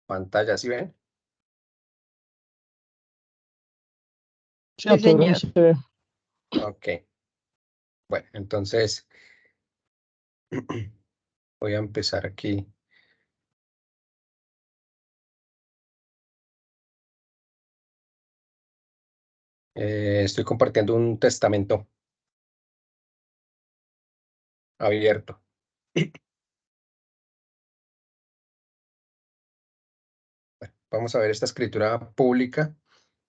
pantalla, ¿sí ven? Sí, doctor, ahí señor. se ve. Ok. Bueno, entonces voy a empezar aquí. Estoy compartiendo un testamento abierto. Bueno, vamos a ver esta escritura pública.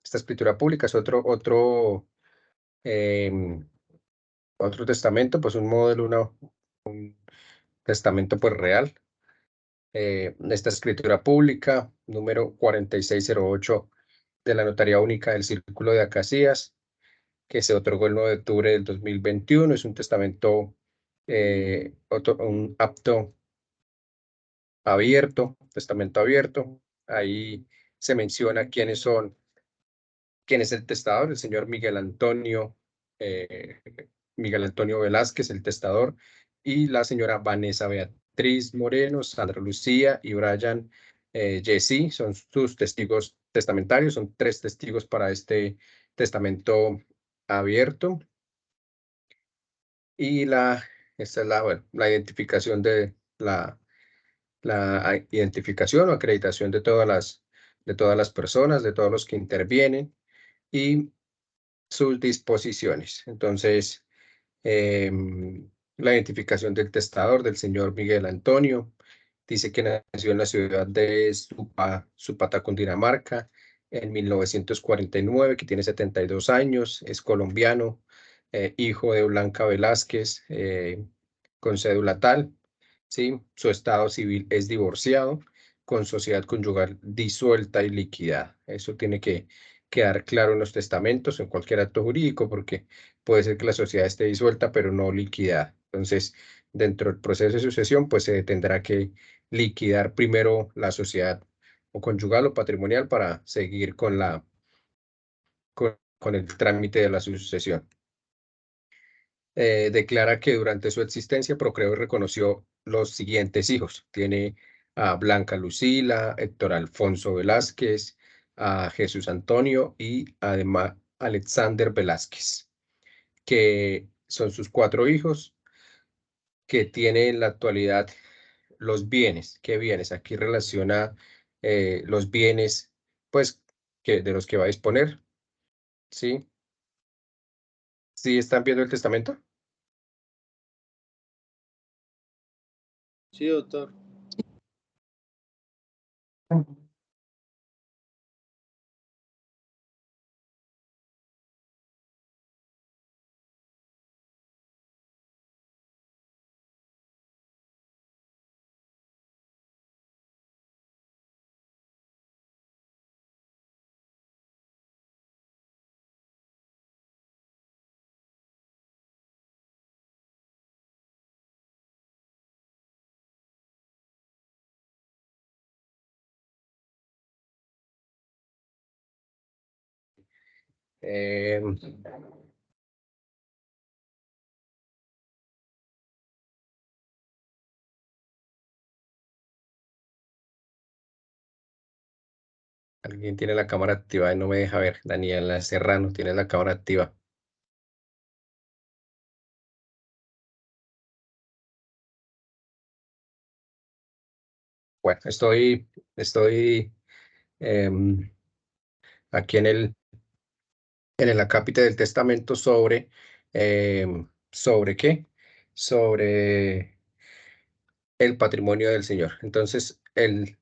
Esta escritura pública es otro testamento, pues un modelo, un testamento pues real. Esta escritura pública, número 4608 de la Notaría Única del Círculo de Acacías, que se otorgó el 9 de octubre del 2021. Es un testamento, un apto abierto, testamento abierto. Ahí se menciona quién es el testador, el señor Miguel Antonio Velázquez, el testador, y la señora Vanessa Beatriz Moreno, Sandra Lucía y Brian Jessy, son sus testigos testamentarios. Son 3 testigos para este testamento abierto. Y esta es la identificación de la identificación o acreditación de todas las personas, de todos los que intervienen y sus disposiciones. Entonces, la identificación del testador, del señor Miguel Antonio, dice que nació en la ciudad de Supata, Cundinamarca, en 1949, que tiene 72 años, es colombiano, hijo de Blanca Velázquez, con cédula tal, ¿sí? Su estado civil es divorciado, con sociedad conyugal disuelta y liquidada. Eso tiene que quedar claro en los testamentos, en cualquier acto jurídico, porque puede ser que la sociedad esté disuelta, pero no liquidada. Entonces, dentro del proceso de sucesión, pues se tendrá que liquidar primero la sociedad o conyugal o patrimonial para seguir con el trámite de la sucesión. Declara que durante su existencia procreó y reconoció los siguientes hijos. Tiene a Blanca Lucila, Héctor Alfonso Velázquez, a Jesús Antonio y además Alexander Velázquez, que son sus 4 hijos, que tiene en la actualidad los bienes. ¿Qué bienes? Aquí relaciona los bienes, pues, de los que va a disponer. ¿Sí? ¿Sí están viendo el testamento? Sí, doctor. Eh, Alguien tiene la cámara activa y no me deja ver. Daniela Serrano tiene la cámara activa. Bueno, estoy aquí en el acápite del testamento ¿sobre qué? Sobre el patrimonio del señor. Entonces, el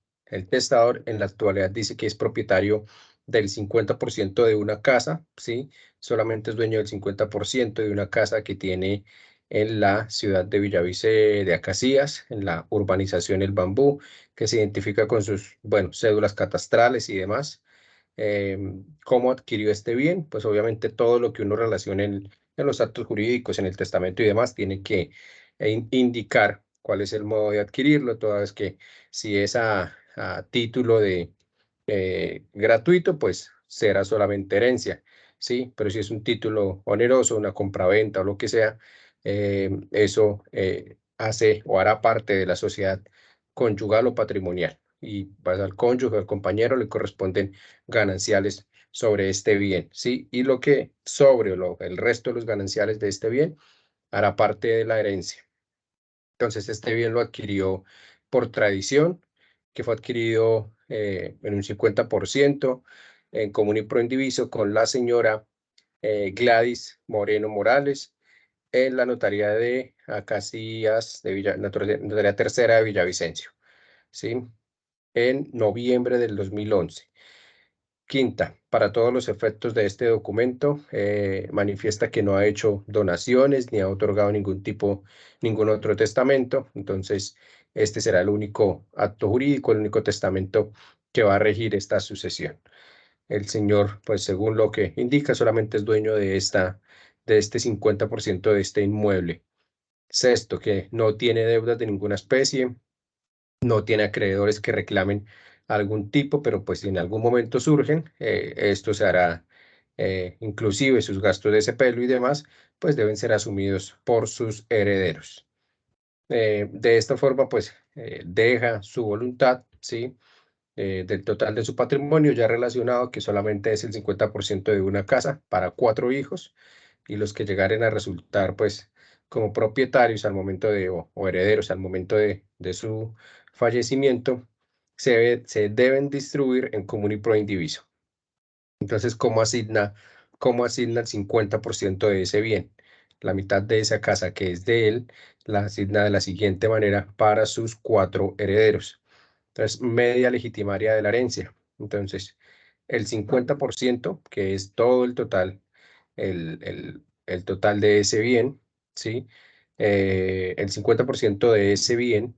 testador en la actualidad dice que es propietario del 50% de una casa, ¿sí? Solamente es dueño del 50% de una casa que tiene en la ciudad de Villavice de Acacías, en la urbanización El Bambú, que se identifica con sus, bueno, cédulas catastrales y demás. ¿Cómo adquirió este bien? Pues obviamente todo lo que uno relacione en los actos jurídicos, en el testamento y demás, tiene que indicar cuál es el modo de adquirirlo, toda vez que si es a título de gratuito, pues será solamente herencia, ¿sí? Pero si es un título oneroso, una compraventa o lo que sea, eso hace o hará parte de la sociedad conyugal o patrimonial. y pues, al cónyuge, al compañero, le corresponden gananciales sobre este bien, ¿sí? Y lo que sobre el resto de los gananciales de este bien hará parte de la herencia. Entonces, este bien lo adquirió por tradición, que fue adquirido en un 50% en común y proindiviso con la señora Gladys Moreno Morales en la notaría de Acacias de notaría tercera de Villavicencio, ¿sí? En noviembre del 2011. Quinta, para todos los efectos de este documento, manifiesta que no ha hecho donaciones ni ha otorgado ningún otro testamento. Entonces, este será el único acto jurídico, el único testamento que va a regir esta sucesión. El señor, pues según lo que indica, solamente es dueño de este 50% de este inmueble. Sexto, que no tiene deudas de ninguna especie, no tiene acreedores que reclamen algún tipo, pero pues si en algún momento surgen, esto se hará, inclusive sus gastos de sepelio y demás, pues deben ser asumidos por sus herederos. De esta forma, pues deja su voluntad, ¿sí? Del total de su patrimonio ya relacionado, que solamente es el 50% de una casa para 4 hijos, y los que llegaren a resultar, pues, como propietarios al momento o herederos al momento de su fallecimiento, se deben distribuir en común y proindiviso. Entonces, cómo asigna el 50% de ese bien? La mitad de esa casa que es de él, la asigna de la siguiente manera para sus 4 herederos. Entonces, media legitimaria de la herencia. Entonces, el 50%, que es todo el total, el total de ese bien, ¿sí? El 50% de ese bien,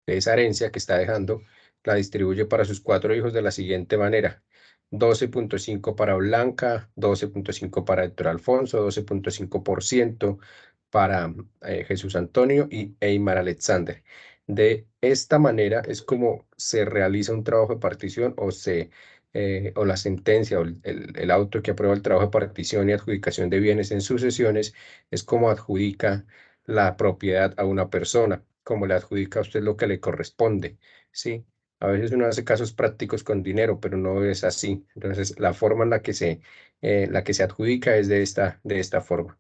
de esa herencia que está dejando, la distribuye para sus 4 hijos de la siguiente manera: 12.5 para Blanca, 12.5 para Héctor Alfonso, 12.5% para Jesús Antonio y Eymar Alexander. De esta manera es como se realiza un trabajo de partición o la sentencia o el auto que aprueba el trabajo de partición y adjudicación de bienes en sucesiones, es como adjudica la propiedad a una persona, como le adjudica a usted lo que le corresponde, ¿sí? A veces uno hace casos prácticos con dinero, pero no es así. Entonces, la forma en la que se adjudica es de esta forma.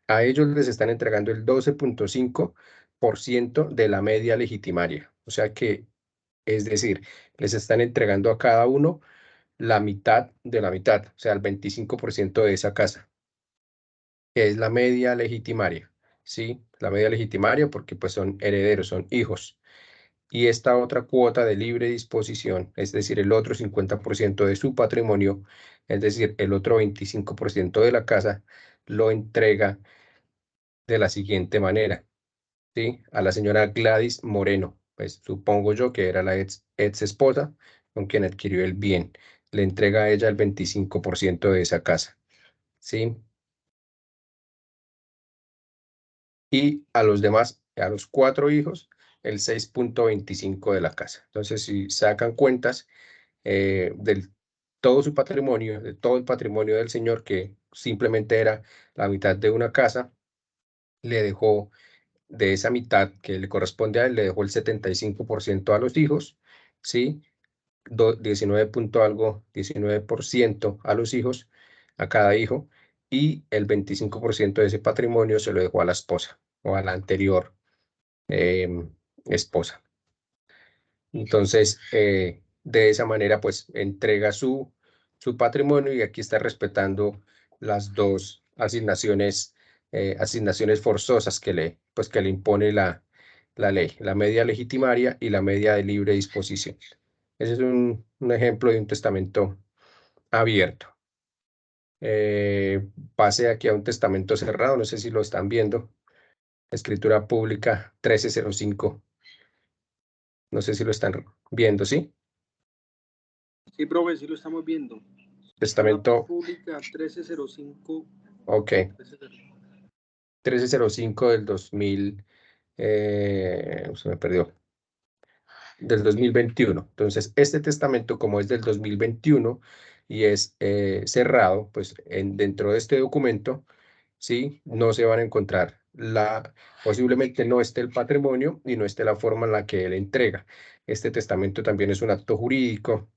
A ellos les están entregando el 12.5% de la media legitimaria. O sea que, es decir, les están entregando a cada uno la mitad de la mitad, o sea, el 25% de esa casa, que es la media legitimaria, ¿sí? La media legitimaria porque pues son herederos, son hijos. Y esta otra cuota de libre disposición, es decir, el otro 50% de su patrimonio, es decir, el otro 25% de la casa, lo entrega de la siguiente manera, ¿sí? A la señora Gladys Moreno, pues supongo yo que era la ex esposa con quien adquirió el bien. Le entrega a ella el 25% de esa casa, ¿sí? Y a los demás, a los 4 hijos, el 6.25 de la casa. Entonces, si sacan cuentas del todo su patrimonio, de todo el patrimonio del señor, que simplemente era la mitad de una casa, le dejó de esa mitad que le corresponde a él, le dejó el 75% a los hijos, ¿sí? 19 punto algo, 19% a los hijos, a cada hijo, y el 25% de ese patrimonio se lo dejó a la esposa o a la anterior esposa. Entonces, de esa manera, pues entrega su patrimonio, y aquí está respetando las dos asignaciones forzosas pues, que le impone la ley, la media legitimaria y la media de libre disposición. Ese es un ejemplo de un testamento abierto. Pase aquí a un testamento cerrado, no sé si lo están viendo. Escritura pública 1305. No sé si lo están viendo, ¿sí? Sí, profe, sí lo estamos viendo. Testamento, Pública 1305. ok, 1305 del 2000, se me perdió, del 2021. Entonces, este testamento, como es del 2021 y es cerrado, pues dentro de este documento, ¿sí? No se van a encontrar posiblemente no esté el patrimonio y no esté la forma en la que él entrega. Este testamento también es un acto jurídico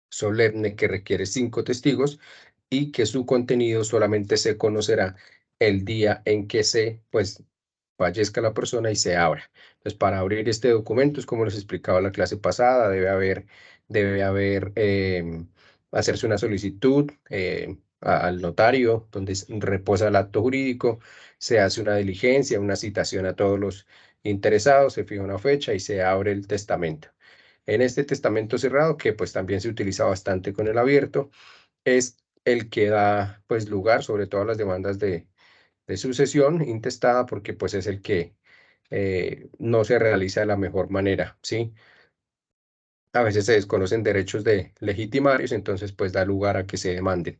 solemne que requiere 5 testigos y que su contenido solamente se conocerá el día en que pues, fallezca la persona y se abra. Entonces, para abrir este documento, es como les explicaba en la clase pasada, hacerse una solicitud al notario, donde reposa el acto jurídico, se hace una diligencia, una citación a todos los interesados, se fija una fecha y se abre el testamento. En este testamento cerrado, que pues también se utiliza bastante con el abierto, es el que da pues lugar sobre todo a las demandas de sucesión intestada, porque pues es el que no se realiza de la mejor manera, ¿sí? A veces se desconocen derechos de legitimarios, entonces pues da lugar a que se demanden.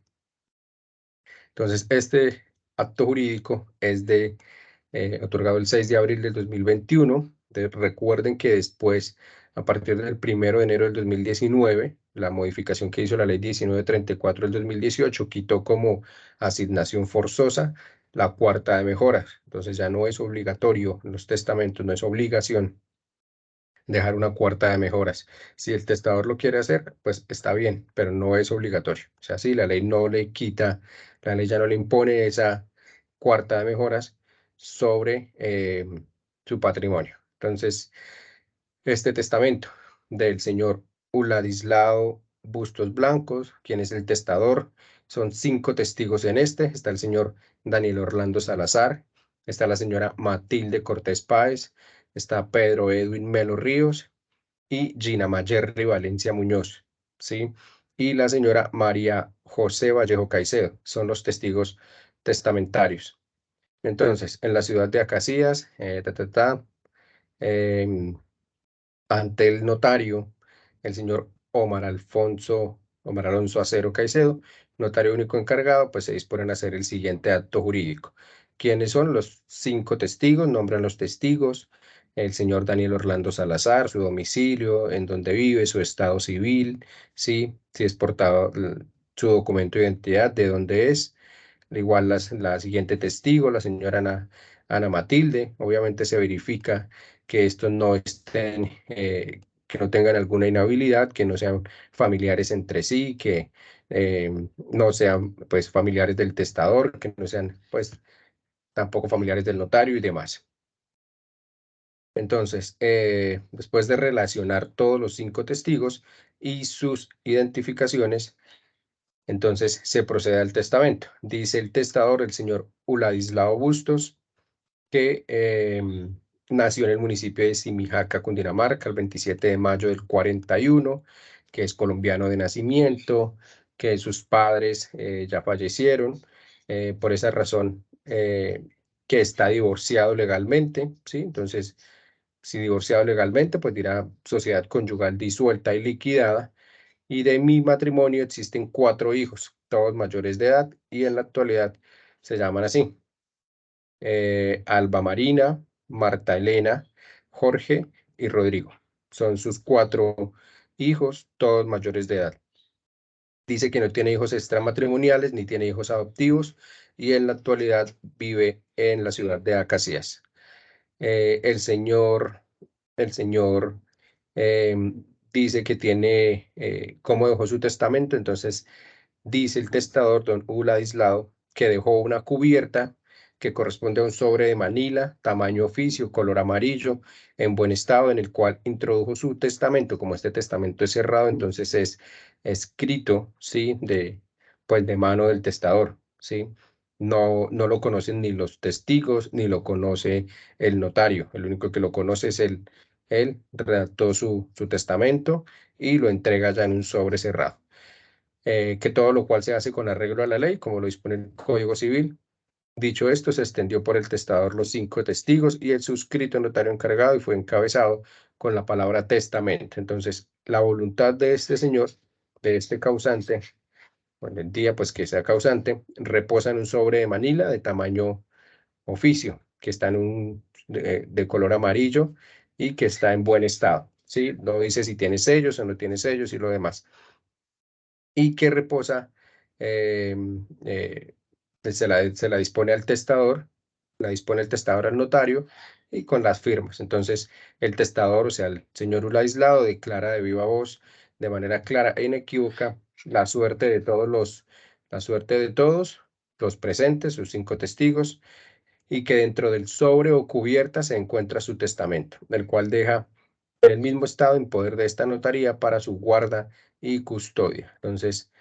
Entonces este acto jurídico es otorgado el 6 de abril del 2021. Recuerden que después, a partir del 1 de enero del 2019, la modificación que hizo la ley 1934 del 2018 quitó como asignación forzosa la cuarta de mejoras. Entonces ya no es obligatorio en los testamentos, no es obligación dejar una cuarta de mejoras. Si el testador lo quiere hacer, pues está bien, pero no es obligatorio. O sea, si la ley no le quita, la ley ya no le impone esa cuarta de mejoras sobre su patrimonio. Entonces, este testamento del señor Uladislao Bustos Blancos, quien es el testador, son 5 testigos en este. Está el señor Daniel Orlando Salazar, está la señora Matilde Cortés Páez, está Pedro Edwin Melo Ríos y Gina Mayerri Valencia Muñoz, ¿sí? Y la señora María José Vallejo Caicedo, son los testigos testamentarios. Entonces, en la ciudad de Acacías, em, ante el notario, el señor Omar Alonso Acero Caicedo, notario único encargado, pues se disponen a hacer el siguiente acto jurídico. ¿Quiénes son los 5 testigos? Nombran los testigos, el señor Daniel Orlando Salazar, su domicilio, en donde vive, su estado civil, ¿sí? Si es portado su documento de identidad, de dónde es. Igual la siguiente testigo, la señora Ana Matilde, obviamente se verifica que estos no estén, que no tengan alguna inhabilidad, que no sean familiares entre sí, que no sean pues familiares del testador, que no sean pues tampoco familiares del notario y demás. Entonces, después de relacionar todos los 5 testigos y sus identificaciones, entonces se procede al testamento. Dice el testador, el señor Uladislao Bustos, que nació en el municipio de Simijaca, Cundinamarca, el 27 de mayo del 41, que es colombiano de nacimiento, que sus padres ya fallecieron, por esa razón que está divorciado legalmente, ¿sí? Entonces, si divorciado legalmente, pues dirá sociedad conyugal disuelta y liquidada, y de mi matrimonio existen 4 hijos, todos mayores de edad, y en la actualidad se llaman así: Alba Marina, Marta Elena, Jorge y Rodrigo. Son sus 4 hijos, todos mayores de edad. Dice que no tiene hijos extramatrimoniales ni tiene hijos adoptivos y en la actualidad vive en la ciudad de Acacías. El señor dice que tiene, cómo dejó su testamento. Entonces dice el testador, don Uladislao, que dejó una cubierta que corresponde a un sobre de Manila, tamaño oficio, color amarillo, en buen estado, en el cual introdujo su testamento. Como este testamento es cerrado, entonces es escrito, ¿sí? Pues de mano del testador, ¿sí? No lo conocen ni los testigos, ni lo conoce el notario. El único que lo conoce es él redactó su testamento y lo entrega ya en un sobre cerrado. Que todo lo cual se hace con arreglo a la ley, como lo dispone el Código Civil. Dicho esto, se extendió por el testador los 5 testigos y el suscrito notario encargado y fue encabezado con la palabra testamento. Entonces, la voluntad de este señor, de este causante, bueno, el día pues que sea causante, reposa en un sobre de Manila de tamaño oficio, que está de color amarillo y que está en buen estado. ¿Sí? No dice si tiene sellos o no tiene sellos y lo demás. Y que reposa, se la dispone al testador, la dispone el testador al notario y con las firmas. Entonces, el testador, o sea, el señor Ulaislao, declara de viva voz, de manera clara e inequívoca, la suerte de todos los presentes, sus 5 testigos, y que dentro del sobre o cubierta se encuentra su testamento, del cual deja en el mismo estado en poder de esta notaría para su guarda y custodia. Entonces,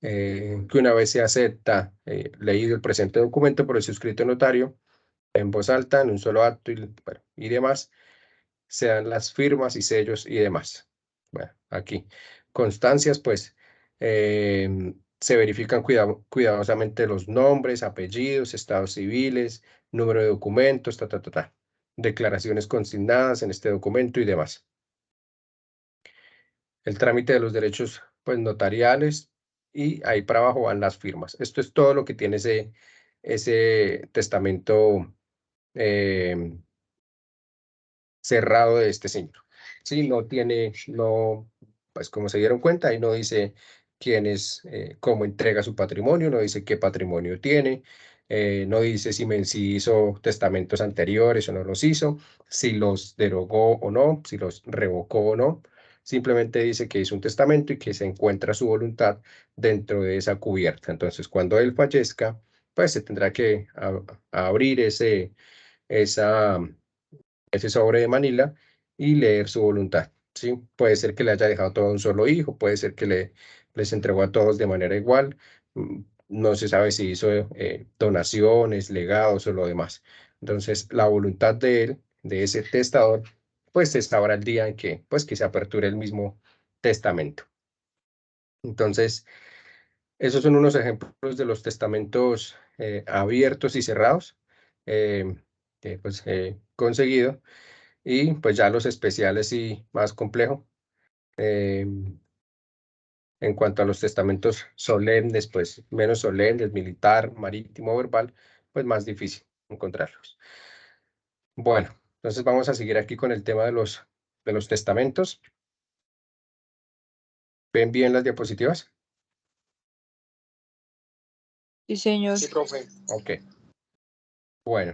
que una vez se acepta, leído el presente documento por el suscrito notario, en voz alta, en un solo acto bueno, y demás, se dan las firmas y sellos y demás. Bueno, aquí, constancias, pues, se verifican cuidadosamente los nombres, apellidos, estados civiles, número de documentos, declaraciones consignadas en este documento y demás. El trámite de los derechos, pues, notariales, y ahí para abajo van las firmas. Esto es todo lo que tiene ese testamento cerrado de este señor. Sí, no tiene, no, pues como se dieron cuenta, ahí no dice quién es, cómo entrega su patrimonio, no dice qué patrimonio tiene, no dice si hizo testamentos anteriores o no los hizo, si los derogó o no, si los revocó o no. Simplemente dice que hizo un testamento y que se encuentra su voluntad dentro de esa cubierta. Entonces, cuando él fallezca, pues se tendrá que abrir esa ese sobre de Manila y leer su voluntad, ¿sí? Puede ser que le haya dejado todo a un solo hijo, puede ser que les entregó a todos de manera igual, no se sabe si hizo donaciones, legados o lo demás. Entonces, la voluntad de él, de ese testador, pues se sabrá el día en que, pues, que se aperture el mismo testamento. Entonces, esos son unos ejemplos de los testamentos abiertos y cerrados que pues he conseguido. Y pues ya los especiales y más complejo. En cuanto a los testamentos solemnes, pues menos solemnes, militar, marítimo, verbal, pues más difícil encontrarlos. Bueno, entonces vamos a seguir aquí con el tema de los testamentos. ¿Ven bien las diapositivas? Sí, señor. Sí, profe. Ok. Bueno.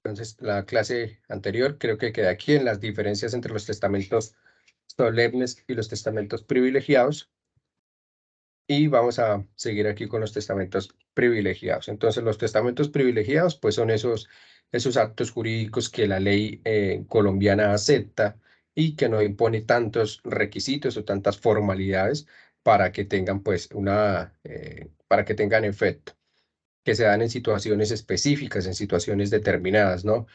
Entonces, la clase anterior creo que queda aquí en las diferencias entre los testamentos solemnes y los testamentos privilegiados. Y vamos a seguir aquí con los testamentos privilegiados. Entonces, los testamentos privilegiados, pues son esos actos jurídicos que la ley colombiana acepta y que no impone tantos requisitos o tantas formalidades para que tengan, pues, para que tengan efecto, que se dan en situaciones específicas, en situaciones determinadas, ¿no?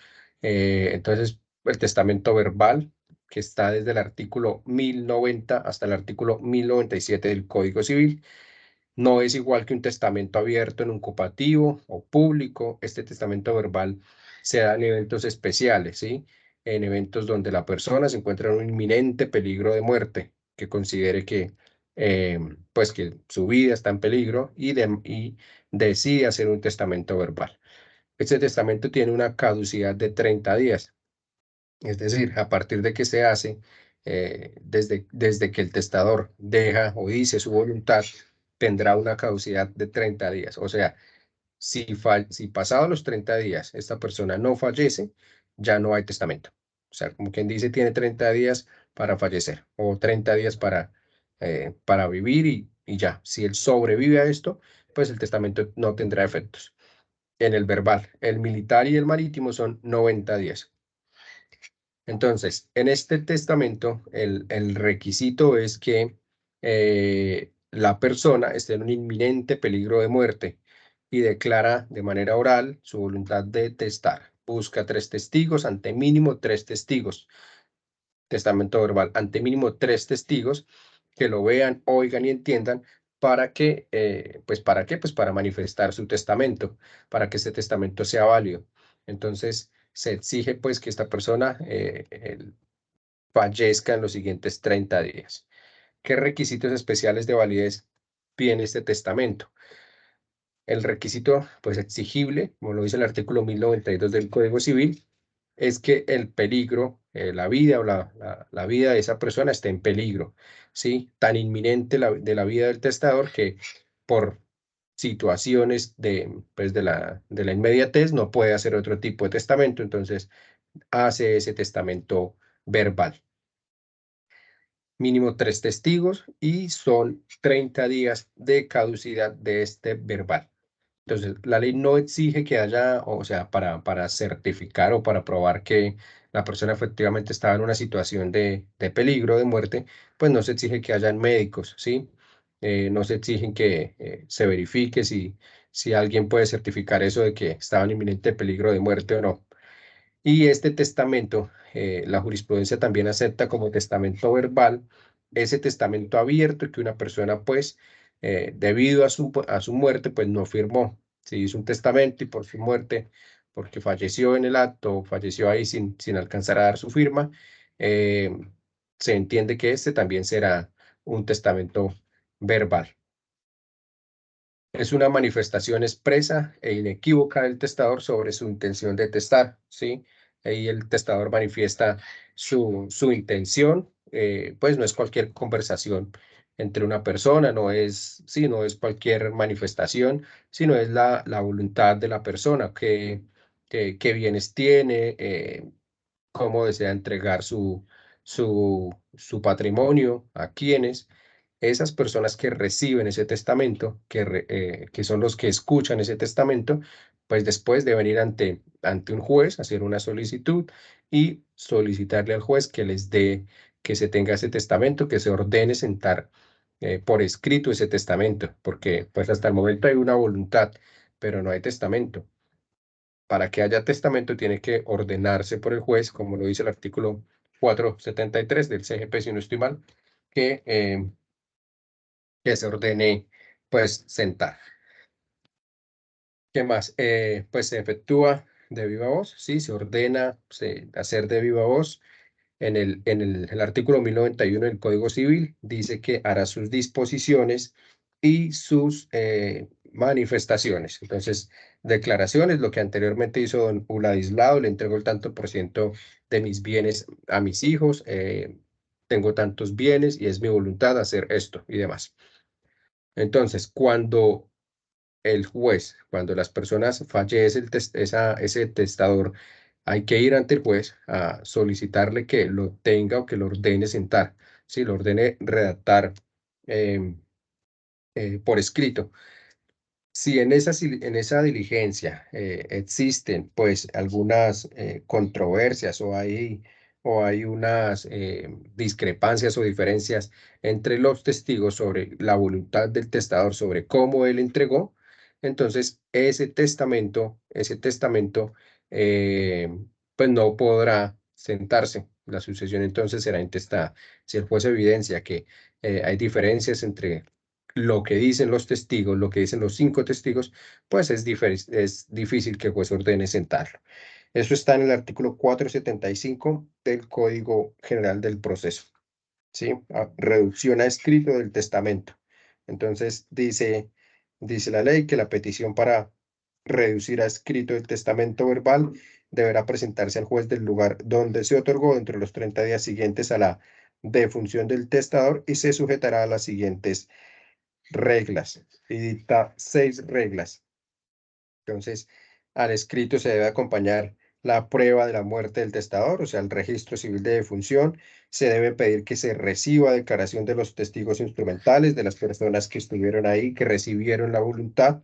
Entonces, el testamento verbal, que está desde el artículo 1090 hasta el artículo 1097 del Código Civil, no es igual que un testamento abierto en un copativo o público. Este testamento verbal se da en eventos especiales, ¿sí? En eventos donde la persona se encuentra en un inminente peligro de muerte, que considere que, pues que su vida está en peligro y decide hacer un testamento verbal. Este testamento tiene una caducidad de 30 días. Es decir, a partir de que se hace, desde que el testador deja o dice su voluntad, tendrá una caducidad de 30 días. O sea, si pasados los 30 días esta persona no fallece, ya no hay testamento. O sea, como quien dice, tiene 30 días para fallecer o 30 días para vivir y ya. Si él sobrevive a esto, pues el testamento no tendrá efectos. En el verbal, el militar y el marítimo son 90 días. Entonces, en este testamento, el requisito es que la persona esté en un inminente peligro de muerte y declara de manera oral su voluntad de testar. Busca 3 testigos, ante mínimo 3 testigos. Testamento verbal, ante mínimo 3 testigos que lo vean, oigan y entiendan. ¿Para qué? ¿Para qué? Pues para manifestar su testamento, para que este testamento sea válido. Entonces, se exige pues que esta persona fallezca en los siguientes 30 días. ¿Qué requisitos especiales de validez tiene este testamento? El requisito pues exigible, como lo dice el artículo 1092 del Código Civil, es que el peligro, la vida o la vida de esa persona esté en peligro, ¿sí? Tan inminente de la vida del testador que por situaciones pues de la inmediatez, no puede hacer otro tipo de testamento, entonces hace ese testamento verbal. Mínimo 3 testigos y son 30 días de caducidad de este verbal. Entonces, la ley no exige que haya, o sea, para certificar o para probar que la persona efectivamente estaba en una situación de peligro, de muerte, pues no se exige que hayan médicos, ¿sí? No se exigen que se verifique si alguien puede certificar eso de que estaba en inminente peligro de muerte o no. Y este testamento, la jurisprudencia también acepta como testamento verbal ese testamento abierto que una persona, pues, debido a su muerte, pues no firmó. Si hizo un testamento y por su muerte, porque falleció en el acto, falleció ahí sin alcanzar a dar su firma, eh, se entiende que este también será un testamento verbal. Es una manifestación expresa e inequívoca del testador sobre su intención de testar, ¿sí? Ahí el testador manifiesta su intención, pues no es cualquier conversación entre una persona, sí, no es cualquier manifestación, sino es la voluntad de la persona, qué bienes tiene, cómo desea entregar su patrimonio, a quiénes. Esas personas que reciben ese testamento, que son los que escuchan ese testamento, pues después deben ir ante un juez, hacer una solicitud y solicitarle al juez que les dé, que se tenga ese testamento, que se ordene sentar por escrito ese testamento, porque pues hasta el momento hay una voluntad, pero no hay testamento. Para que haya testamento tiene que ordenarse por el juez, como lo dice el artículo 473 del CGP, si no estoy mal, que se ordene, pues, sentar. ¿Qué más? Pues se efectúa de viva voz, sí, se ordena hacer de viva voz. El artículo 1091 del Código Civil dice que hará sus disposiciones y sus manifestaciones. Entonces, declaraciones, lo que anteriormente hizo don Uladislao, le entrego el tanto por ciento de mis bienes a mis hijos, tengo tantos bienes y es mi voluntad hacer esto y demás. Entonces, cuando las personas fallece ese testador, hay que ir ante el juez a solicitarle que lo tenga o que lo ordene sentar, si lo ordene redactar em, por escrito. Si en esa diligencia existen pues algunas controversias o hay unas discrepancias o diferencias entre los testigos sobre la voluntad del testador, sobre cómo él entregó, entonces ese testamento eh, pues no podrá sentarse. La sucesión entonces será intestada. Si el juez evidencia que hay diferencias entre lo que dicen los testigos, lo que dicen los 5 testigos, pues es difícil que el juez ordene sentarlo. Eso está en el artículo 475 del Código General del Proceso, ¿sí? Reducción a escrito del testamento. Entonces, dice la ley que la petición para reducir a escrito el testamento verbal deberá presentarse al juez del lugar donde se otorgó dentro de los 30 días siguientes a la defunción del testador y se sujetará a las siguientes reglas y dicta 6 reglas. Entonces, al escrito se debe acompañar la prueba de la muerte del testador, o sea, el registro civil de defunción. Se debe pedir que se reciba declaración de los testigos instrumentales, de las personas que estuvieron ahí, que recibieron la voluntad,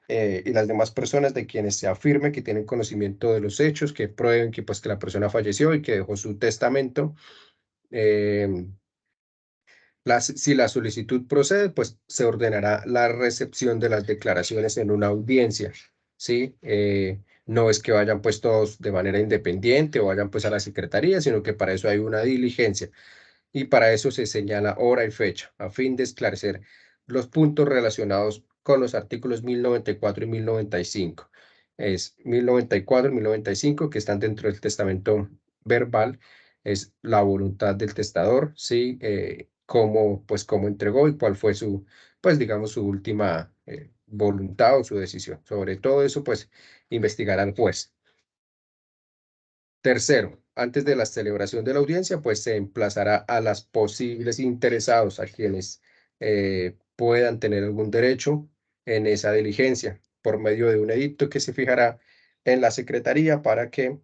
y las demás personas de quienes se afirme que tienen conocimiento de los hechos, que prueben que, pues, que la persona falleció y que dejó su testamento. Eh, si la solicitud procede, pues se ordenará la recepción de las declaraciones en una audiencia, ¿sí? No es que vayan pues todos de manera independiente o vayan pues a la secretaría, sino que para eso hay una diligencia y para eso se señala hora y fecha, a fin de esclarecer los puntos relacionados con los artículos 1094 y 1095. Es 1094 y 1095 que están dentro del testamento verbal, es la voluntad del testador, ¿sí? Cómo entregó y cuál fue pues digamos, su última voluntad o su decisión. Sobre todo eso, pues, investigará el juez. Tercero, antes de la celebración de la audiencia, pues se emplazará a las posibles interesados, a quienes puedan tener algún derecho en esa diligencia por medio de un edicto que se fijará en la Secretaría para que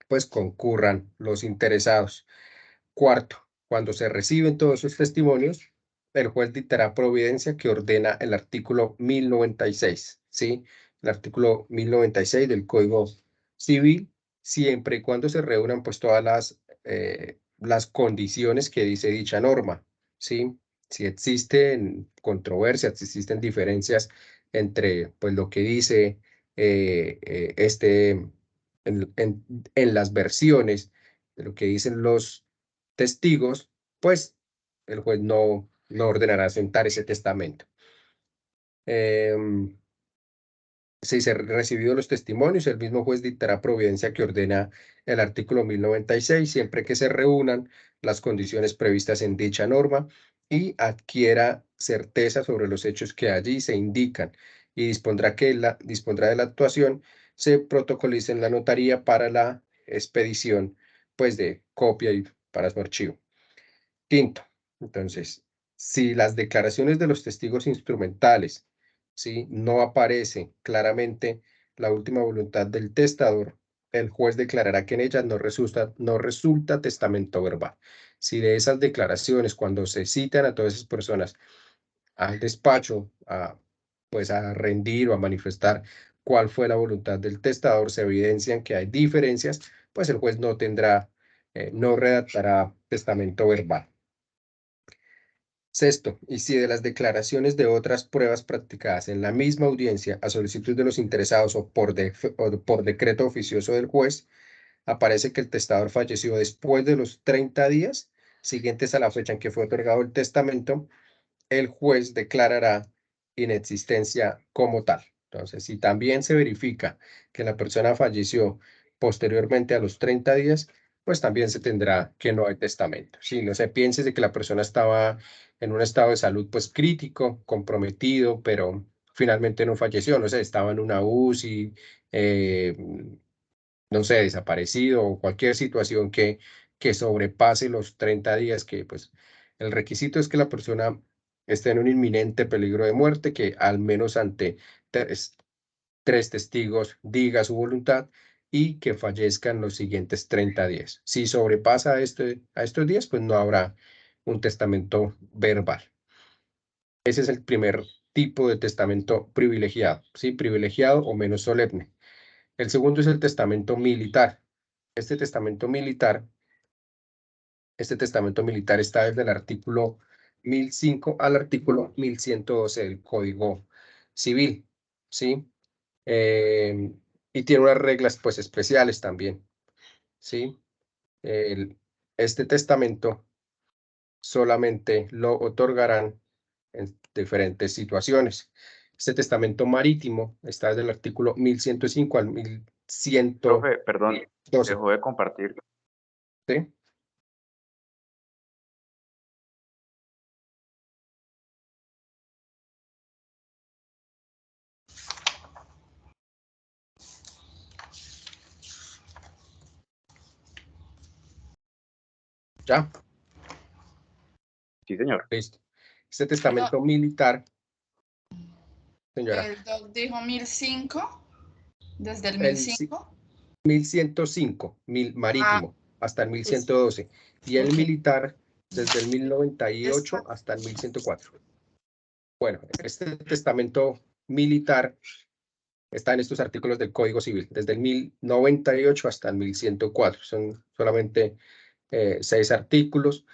pues concurran los interesados. Cuarto, cuando se reciben todos esos testimonios, el juez dictará providencia que ordena el artículo 1096, ¿sí? El artículo 1096 del Código Civil, siempre y cuando se reúnan pues todas las condiciones que dice dicha norma, ¿sí? Si existen controversias, si existen diferencias entre pues lo que dice en las versiones de lo que dicen los testigos, pues el juez no ordenará sentar ese testamento. Si se han recibido los testimonios, el mismo juez dictará providencia que ordena el artículo 1096, siempre que se reúnan las condiciones previstas en dicha norma y adquiera certeza sobre los hechos que allí se indican, y dispondrá de la actuación, se protocolice en la notaría para la expedición pues de copia y para su archivo. Quinto, entonces, si las declaraciones de los testigos instrumentales, ¿sí?, no aparece claramente la última voluntad del testador, el juez declarará que en ellas no resulta testamento verbal. Si de esas declaraciones, cuando se citan a todas esas personas al despacho, pues a rendir o a manifestar cuál fue la voluntad del testador, se evidencian que hay diferencias, pues el juez no redactará testamento verbal. Sexto, y si de las declaraciones de otras pruebas practicadas en la misma audiencia a solicitud de los interesados o por decreto oficioso del juez, aparece que el testador falleció después de los 30 días siguientes a la fecha en que fue otorgado el testamento, el juez declarará inexistencia como tal. Entonces, si también se verifica que la persona falleció posteriormente a los 30 días, pues también se tendrá que no hay testamento. Si no se piense de que la persona estaba en un estado de salud pues crítico, comprometido, pero finalmente no falleció, no sé, estaba en una UCI, no sé, desaparecido o cualquier situación que sobrepase los 30 días, que pues el requisito es que la persona esté en un inminente peligro de muerte, que al menos ante tres testigos diga su voluntad y que fallezcan los siguientes 30 días. Si sobrepasa a estos días, pues no habrá un testamento verbal. Ese es el primer tipo de testamento privilegiado, ¿sí? Privilegiado o menos solemne. El segundo es el testamento militar. Este testamento militar está desde el artículo 1005 al artículo 1112 del Código Civil, ¿sí? Y tiene unas reglas pues especiales también, ¿sí? Este testamento solamente lo otorgarán en diferentes situaciones. Este testamento marítimo está desde el artículo 1105 al 1112. Profe, perdón, dejó de compartir. ¿Sí? ¿Ya? Sí, señor. Listo. Este testamento militar, señora. El doc dijo 1005, desde el El 1005. 1105, marítimo, hasta el 1112. Y el Ok. militar, desde el 1098 hasta el 1104. Bueno, este testamento militar está en estos artículos del Código Civil, desde el 1098 hasta el 1104. Son solamente 6 artículos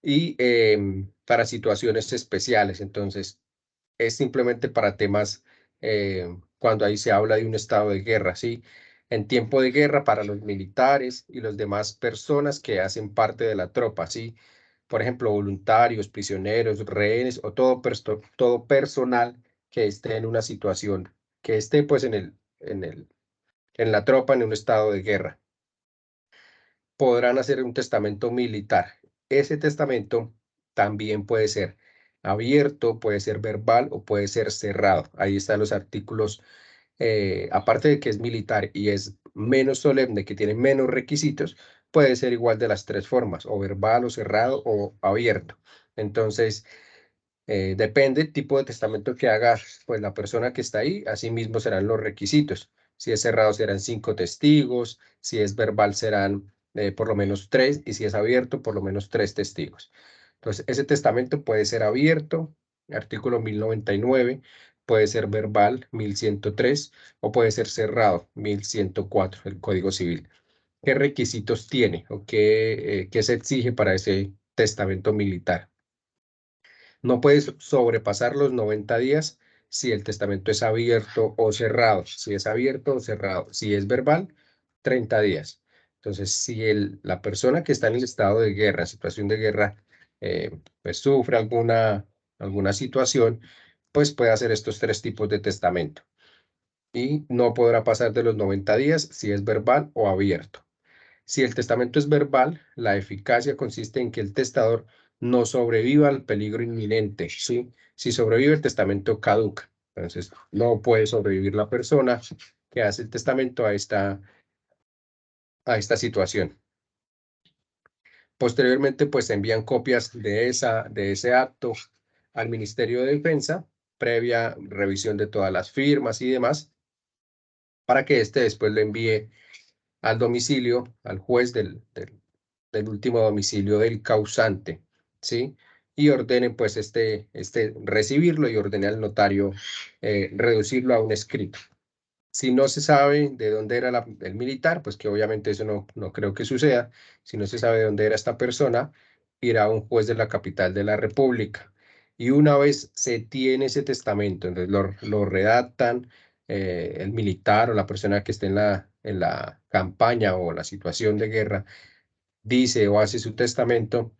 y para situaciones especiales. Entonces, es simplemente para temas cuando ahí se habla de un estado de guerra, ¿sí? En tiempo de guerra para los militares y las demás personas que hacen parte de la tropa, ¿sí? Por ejemplo, voluntarios, prisioneros, rehenes o todo personal que esté en una situación, que esté pues en la tropa en un estado de guerra. Podrán hacer un testamento militar. Ese testamento también puede ser abierto, puede ser verbal o puede ser cerrado. Ahí están los artículos, aparte de que es militar y es menos solemne, que tiene menos requisitos, puede ser igual de las 3 formas, o verbal o cerrado o abierto. Entonces, Depende del tipo de testamento que haga pues, la persona que está ahí, así mismo serán los requisitos. Si es cerrado serán 5 testigos, si es verbal serán por lo menos 3 y si es abierto por lo menos 3 testigos. Entonces, ese testamento puede ser abierto, artículo 1099, puede ser verbal, 1103, o puede ser cerrado, 1104, el Código Civil. ¿Qué requisitos tiene o qué se exige para ese testamento militar? No puedes sobrepasar los 90 días si el testamento es abierto o cerrado. Si es abierto o cerrado. Si es verbal, 30 días. Entonces, si la persona que está en el estado de guerra, en situación de guerra, pues sufre alguna situación, pues puede hacer estos 3 tipos de testamento. Y no podrá pasar de los 90 días si es verbal o abierto. Si el testamento es verbal, la eficacia consiste en que el testador no sobreviva al peligro inminente, ¿sí? Si sobrevive, el testamento caduca. Entonces, no puede sobrevivir la persona que hace el testamento a esta situación. Posteriormente, pues se envían copias de ese acto al Ministerio de Defensa, previa revisión de todas las firmas y demás, para que éste después lo envíe al domicilio, al juez del último domicilio del causante, ¿sí? Y ordenen, pues, recibirlo y ordene al notario reducirlo a un escrito. Si no se sabe de dónde era el militar, pues que obviamente eso no creo que suceda. Si no se sabe de dónde era esta persona, irá a un juez de la capital de la República. Y una vez se tiene ese testamento, entonces lo redactan, el militar o la persona que esté en la campaña o la situación de guerra, dice o hace su testamento,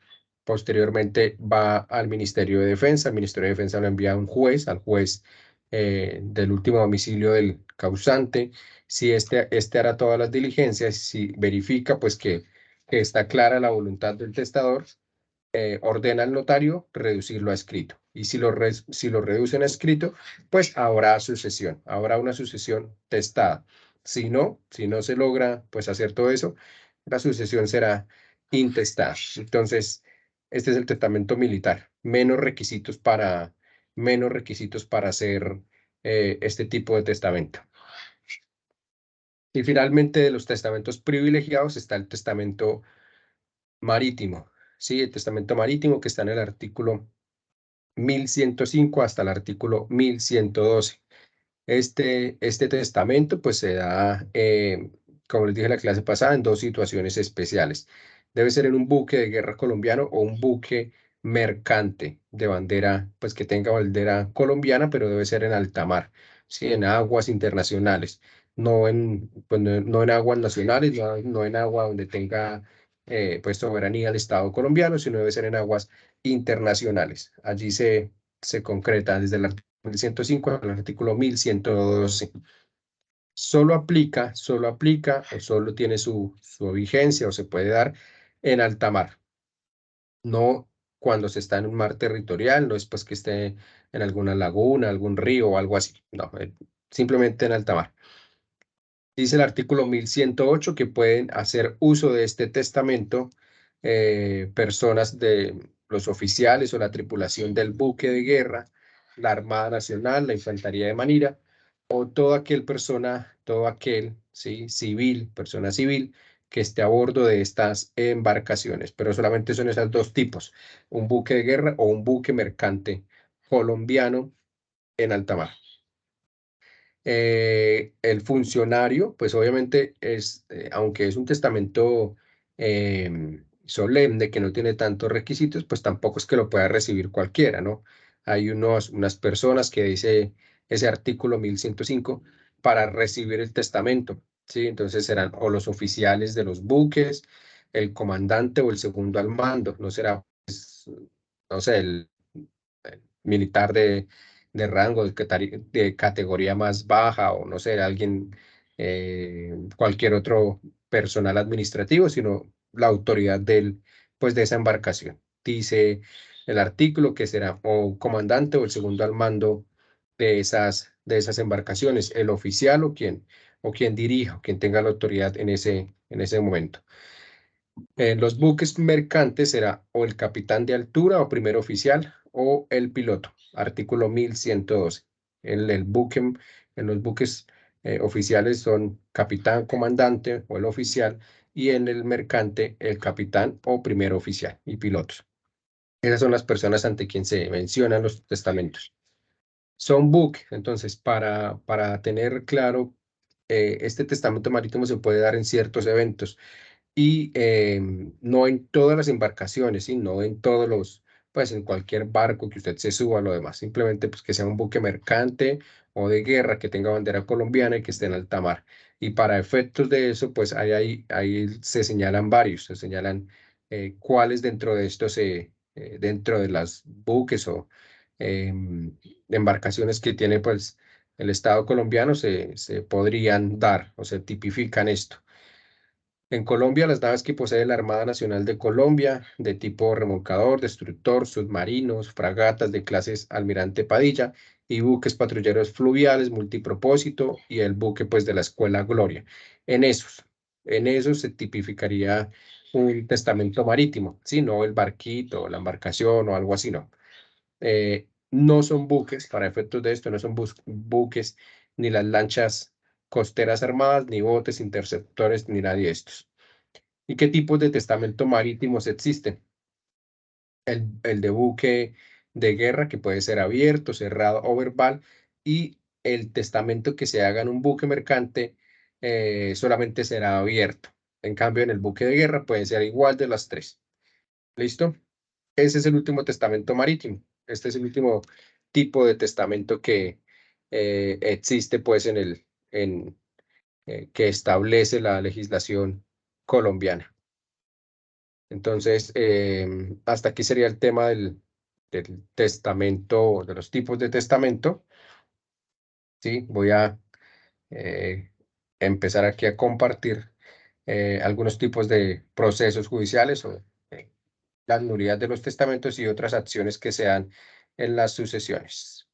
posteriormente va al Ministerio de Defensa, el Ministerio de Defensa lo envía a un juez, al juez del último domicilio del causante. Si este hará todas las diligencias, si verifica pues que está clara la voluntad del testador, ordena al notario reducirlo a escrito. Y si lo reducen a escrito, pues habrá sucesión, habrá una sucesión testada. Si no se logra pues hacer todo eso, la sucesión será intestada. Entonces, este es el testamento militar. Menos requisitos para hacer este tipo de testamento. Y finalmente, de los testamentos privilegiados está el testamento marítimo. Sí, el testamento marítimo que está en el artículo 1105 hasta el artículo 1112. Este testamento pues se da, como les dije en la clase pasada, en 2 situaciones especiales. Debe ser en un buque de guerra colombiano o un buque mercante de bandera, pues que tenga bandera colombiana, pero debe ser en alta mar, ¿sí? En aguas internacionales, pues, no en aguas nacionales, no en agua donde tenga pues soberanía el Estado colombiano, sino debe ser en aguas internacionales. Allí se concreta desde el artículo 1105 al artículo 1112. Solo aplica o solo tiene su vigencia o se puede dar en alta mar. No cuando se está en un mar territorial, no es pues que esté en alguna laguna, algún río o algo así. No, simplemente en alta mar. Dice el artículo 1108 que pueden hacer uso de este testamento personas de los oficiales o la tripulación del buque de guerra, la Armada Nacional, la Infantería de Manera, o todo aquel, ¿sí? Persona civil, que esté a bordo de estas embarcaciones. Pero solamente son esos 2 tipos, un buque de guerra o un buque mercante colombiano en alta mar. El funcionario, pues obviamente aunque es un testamento solemne que no tiene tantos requisitos, pues tampoco es que lo pueda recibir cualquiera, ¿no? Hay unas personas que dice ese artículo 1105 para recibir el testamento, ¿sí? Entonces serán o los oficiales de los buques, el comandante o el segundo al mando, no será, pues, no sé, el militar de rango, de categoría más baja o no sé, alguien, cualquier otro personal administrativo, sino la autoridad pues de esa embarcación. Dice el artículo que será o comandante o el segundo al mando de esas embarcaciones, el oficial o quien dirija, o quien tenga la autoridad en ese momento. Los buques mercantes será o el capitán de altura o primer oficial o el piloto. Artículo 1112. En los buques oficiales son capitán, comandante o el oficial, y en el mercante el capitán o primer oficial y pilotos. Esas son las personas ante quien se mencionan los testamentos. Son buques, entonces, para tener claro, este testamento marítimo se puede dar en ciertos eventos y no en todas las embarcaciones, ¿sí? No en todos los, pues en cualquier barco que usted se suba, lo demás, simplemente pues que sea un buque mercante o de guerra que tenga bandera colombiana y que esté en alta mar. Y para efectos de eso, pues ahí se señalan varios, se señalan cuáles dentro de estos, dentro de las buques o embarcaciones que tiene pues el Estado colombiano se podrían dar o se tipifican esto. En Colombia, las naves que posee la Armada Nacional de Colombia, de tipo remolcador, destructor, submarinos, fragatas de clases Almirante Padilla y buques patrulleros fluviales multipropósito y el buque pues de la Escuela Gloria. En esos se tipificaría un testamento marítimo, ¿sí? No el barquito, la embarcación o algo así, no. No son buques, para efectos de esto, no son buques ni las lanchas costeras armadas, ni botes interceptores, ni nadie de estos. ¿Y qué tipos de testamento marítimos existen? El de buque de guerra, que puede ser abierto, cerrado o verbal, y el testamento que se haga en un buque mercante solamente será abierto. En cambio, en el buque de guerra puede ser igual de las tres. ¿Listo? Ese es el último testamento marítimo. Este es el último tipo de testamento que existe, pues, que establece la legislación colombiana. Entonces, hasta aquí sería el tema del testamento, de los tipos de testamento. Sí, voy a empezar aquí a compartir algunos tipos de procesos judiciales o las nulidades de los testamentos y otras acciones que se dan en las sucesiones.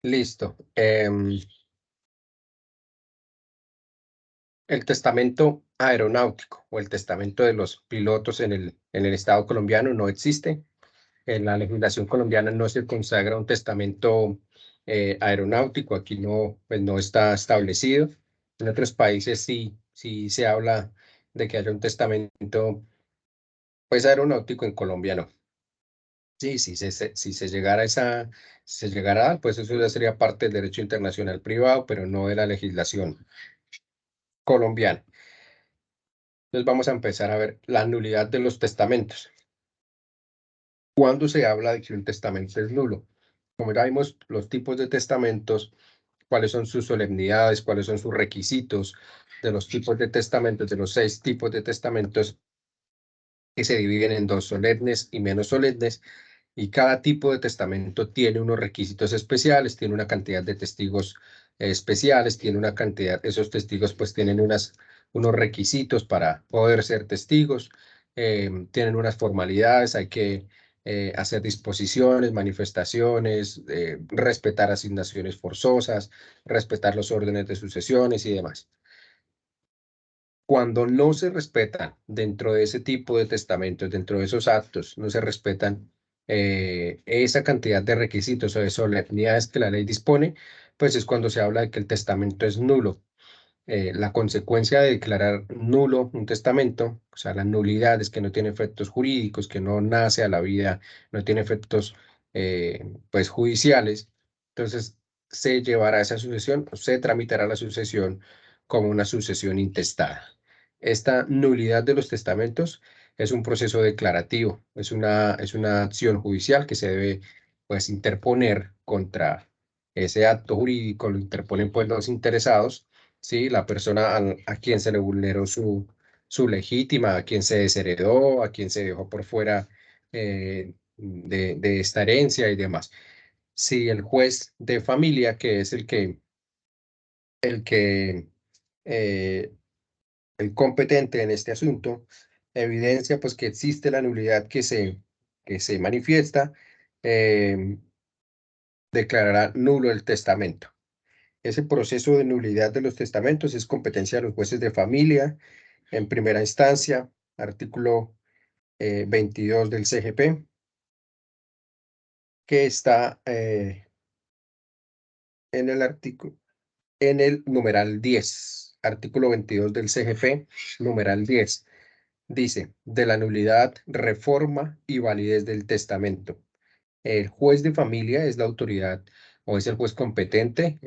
Listo. El testamento aeronáutico o el testamento de los pilotos en el Estado colombiano no existe. En la legislación colombiana no se consagra un testamento aeronáutico. Aquí no, pues no está establecido. En otros países sí se habla de que haya un testamento pues aeronáutico. En Colombia no. Sí, si se llegara a si se llegara a dar, pues eso ya sería parte del derecho internacional privado, pero no de la legislación colombiana. Entonces vamos a empezar a ver la nulidad de los testamentos. ¿Cuándo se habla de que un testamento es nulo? Como ya vimos, los tipos de testamentos, cuáles son sus solemnidades, cuáles son sus requisitos de los tipos de testamentos, de los 6 tipos de testamentos que se dividen en 2 solemnes y menos solemnes. Y cada tipo de testamento tiene unos requisitos especiales, tiene una cantidad de testigos especiales, tiene una cantidad, esos testigos pues tienen unos requisitos para poder ser testigos, tienen unas formalidades, hay que hacer disposiciones, manifestaciones, respetar asignaciones forzosas, respetar los órdenes de sucesiones y demás. Cuando no se respetan dentro de ese tipo de testamentos, dentro de esos actos, no se respetan esa cantidad de requisitos o de solemnidades que la ley dispone, pues es cuando se habla de que el testamento es nulo. La consecuencia de declarar nulo un testamento, o sea, la nulidad es que no tiene efectos jurídicos, que no nace a la vida, no tiene efectos pues judiciales, entonces se llevará esa sucesión, se tramitará la sucesión como una sucesión intestada. Esta nulidad de los testamentos es un proceso declarativo, es una acción judicial que se debe pues interponer contra ese acto jurídico, lo interponen pues los interesados. Sí, la persona a quien se le vulneró su legítima, a quien se desheredó, a quien se dejó por fuera de esta herencia y demás. Si el juez de familia, que es el eh, el competente en este asunto, evidencia pues que existe la nulidad que se manifiesta, eh, declarará nulo el testamento. Ese proceso de nulidad de los testamentos es competencia de los jueces de familia en primera instancia, artículo 22 del CGP, que está en el artículo, en el numeral 10, artículo 22 del CGP, numeral 10. Dice, de la nulidad, reforma y validez del testamento. El juez de familia es la autoridad o es el juez competente,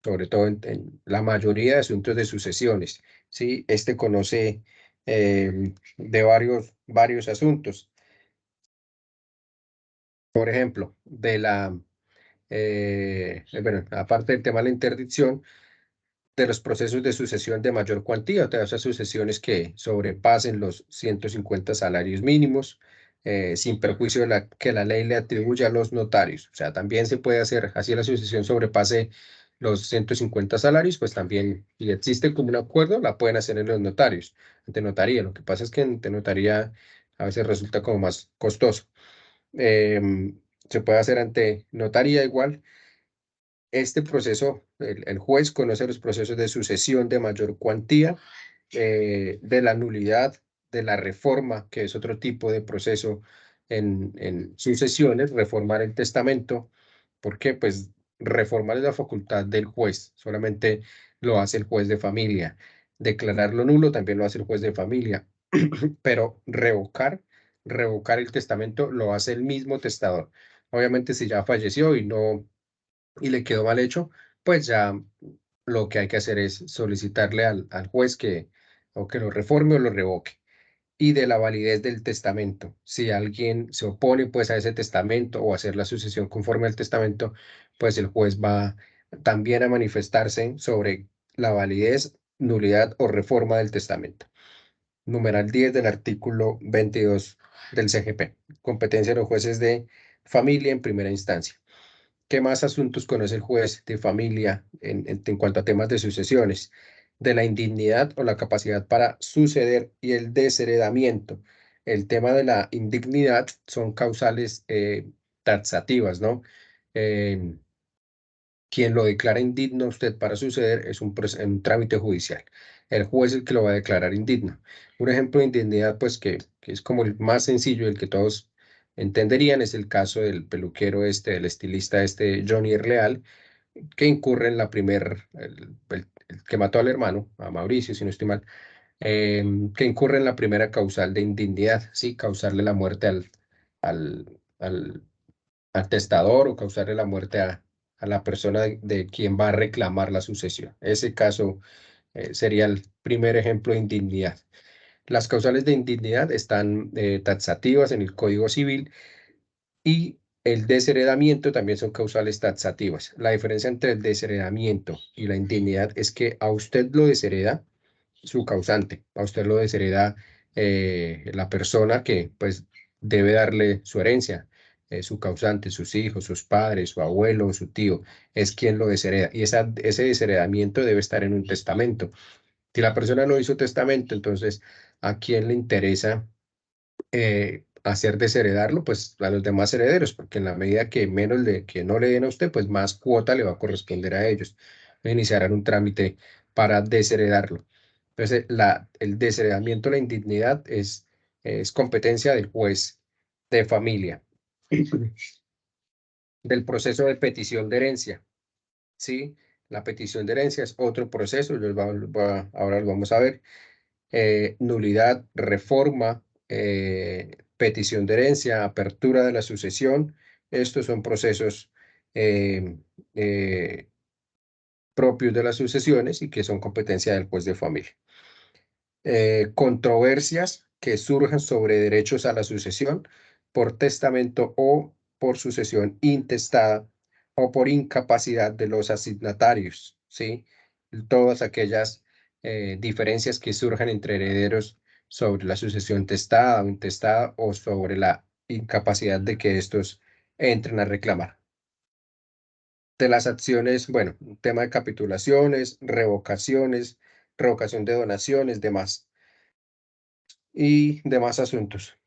sobre todo en la mayoría de asuntos de sucesiones. ¿Sí? Este conoce de varios asuntos. Por ejemplo, bueno, aparte del tema de la interdicción, de los procesos de sucesión de mayor cuantía, o sea, esas sucesiones que sobrepasen los 150 salarios mínimos, sin perjuicio de que la ley le atribuya a los notarios. O sea, también se puede hacer, así la sucesión sobrepase los 150 salarios, pues también, si existe como un acuerdo, la pueden hacer en los notarios, ante notaría. Lo que pasa es que ante notaría a veces resulta como más costoso. Se puede hacer ante notaría igual. Este proceso, el juez conoce los procesos de sucesión de mayor cuantía, de la nulidad, de la reforma, que es otro tipo de proceso en sucesiones, reformar el testamento, porque pues reformar es la facultad del juez, solamente lo hace el juez de familia. Declararlo nulo también lo hace el juez de familia, pero revocar el testamento lo hace el mismo testador. Obviamente si ya falleció y le quedó mal hecho, pues ya lo que hay que hacer es solicitarle al juez que o que lo reforme o lo revoque. Y de la validez del testamento. Si alguien se opone pues a ese testamento o a hacer la sucesión conforme al testamento, pues el juez va también a manifestarse sobre la validez, nulidad o reforma del testamento. Numeral 10 del artículo 22 del CGP. Competencia de los jueces de familia en primera instancia. ¿Qué más asuntos conoce el juez de familia en cuanto a temas de sucesiones? De la indignidad o la capacidad para suceder y el desheredamiento. El tema de la indignidad son causales taxativas, ¿no? Eh, Quien lo declara indigno a usted para suceder es un trámite judicial. El juez es el que lo va a declarar indigno. Un ejemplo de indignidad, pues que es como el más sencillo, el que todos entenderían, es el caso del peluquero del estilista Johnny Leal, que incurre en la el que mató al hermano, a Mauricio, si no estoy mal, que incurre en la primera causal de indignidad, ¿sí? Causarle la muerte al, al, al testador o causarle la muerte a la persona de quien va a reclamar la sucesión. Ese caso sería el primer ejemplo de indignidad. Las causales de indignidad están taxativas en el Código Civil y el desheredamiento también son causales taxativas. La diferencia entre el desheredamiento y la indignidad es que a usted lo deshereda su causante, a usted lo deshereda la persona que pues debe darle su herencia, su causante, sus hijos, sus padres, su abuelo, su tío, es quien lo deshereda. Y ese desheredamiento debe estar en un testamento. Si la persona no hizo testamento, entonces, ¿a quién le interesa hacer desheredarlo? Pues a los demás herederos, porque en la medida que menos que no le den a usted, pues más cuota le va a corresponder a ellos. Iniciarán un trámite para desheredarlo. Entonces, el desheredamiento, la indignidad es competencia del juez de familia. del proceso de petición de herencia, ¿sí? La petición de herencia es otro proceso, ahora lo vamos a ver. Nulidad, reforma, petición de herencia, apertura de la sucesión. Estos son procesos eh, eh, propios de las sucesiones y que son competencia del juez de familia. Controversias que surjan sobre derechos a la sucesión por testamento o por sucesión intestada o por incapacidad de los asignatarios, ¿sí? Todas aquellas diferencias que surjan entre herederos sobre la sucesión testada o intestada o sobre la incapacidad de que estos entren a reclamar. De las acciones, bueno, tema de capitulaciones, revocaciones, revocación de donaciones, demás y demás asuntos.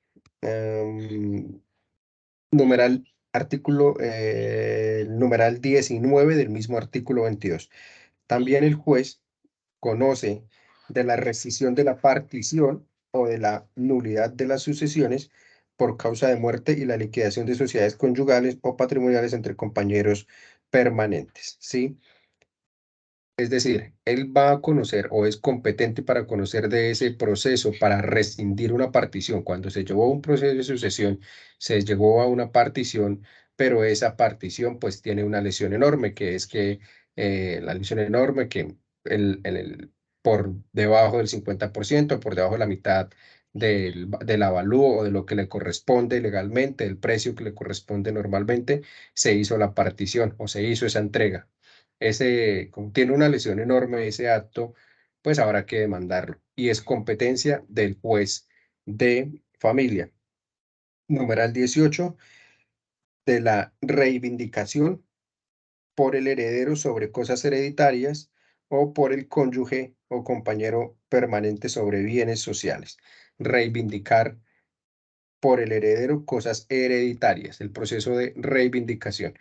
Numeral numeral 19 del mismo artículo 22. También el juez conoce de la rescisión de la partición o de la nulidad de las sucesiones por causa de muerte y la liquidación de sociedades conyugales o patrimoniales entre compañeros permanentes, ¿sí? Es decir, él va a conocer o es competente para conocer de ese proceso para rescindir una partición. Cuando se llevó a un proceso de sucesión, se llegó a una partición, pero esa partición pues tiene una lesión enorme, que es que la lesión enorme que por debajo del 50%, por debajo de la mitad del avalúo o de lo que le corresponde legalmente, el precio que le corresponde normalmente, se hizo la partición o se hizo esa entrega. Como tiene una lesión enorme ese acto, pues habrá que demandarlo. Y es competencia del juez de familia. Numeral 18, de la reivindicación por el heredero sobre cosas hereditarias o por el cónyuge o compañero permanente sobre bienes sociales. Reivindicar por el heredero cosas hereditarias, el proceso de reivindicación.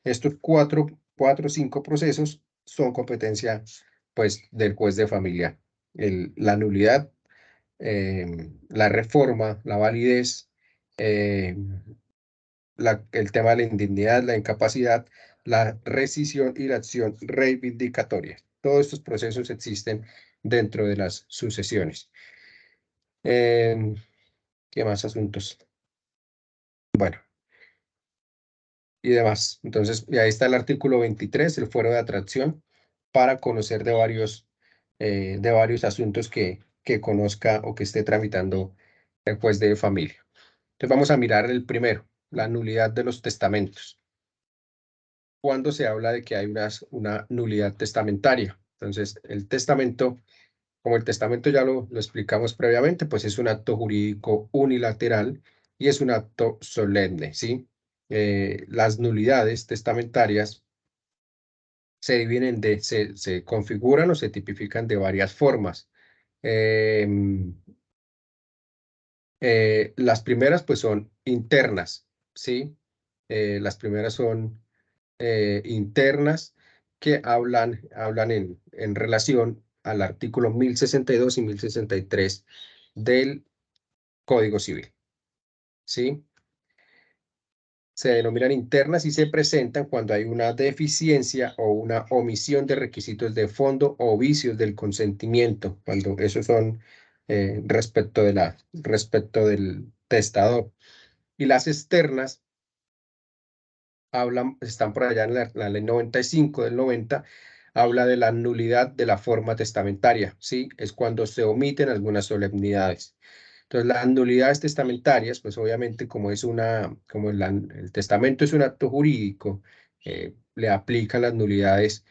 Estos cuatro o cinco procesos son competencia pues del juez de familia. La nulidad, la reforma, la validez, el tema de la indignidad, la incapacidad, la rescisión y la acción reivindicatoria. Todos estos procesos existen dentro de las sucesiones. ¿Qué más asuntos? Bueno, y demás. Entonces, y ahí está el artículo 23, el fuero de atracción, para conocer de varios asuntos que conozca o que esté tramitando el juez de familia. Entonces, vamos a mirar el primero, la nulidad de los testamentos. Cuando se habla de que hay una nulidad testamentaria. Entonces, el testamento, como el testamento ya lo explicamos previamente, pues es un acto jurídico unilateral y es un acto solemne, ¿sí? Las nulidades testamentarias se dividen se configuran o se tipifican de varias formas. Las primeras pues son internas, ¿sí? Las primeras son internas que hablan en relación al artículo 1062 y 1063 del Código Civil, ¿sí? Se denominan internas y se presentan cuando hay una deficiencia o una omisión de requisitos de fondo o vicios del consentimiento, cuando esos son respecto del testador. Y las externas están por allá en la ley 95 del 90, habla de la nulidad de la forma testamentaria, ¿sí? Es cuando se omiten algunas solemnidades. Entonces, las nulidades testamentarias, pues obviamente como el testamento es un acto jurídico, le aplican las nulidades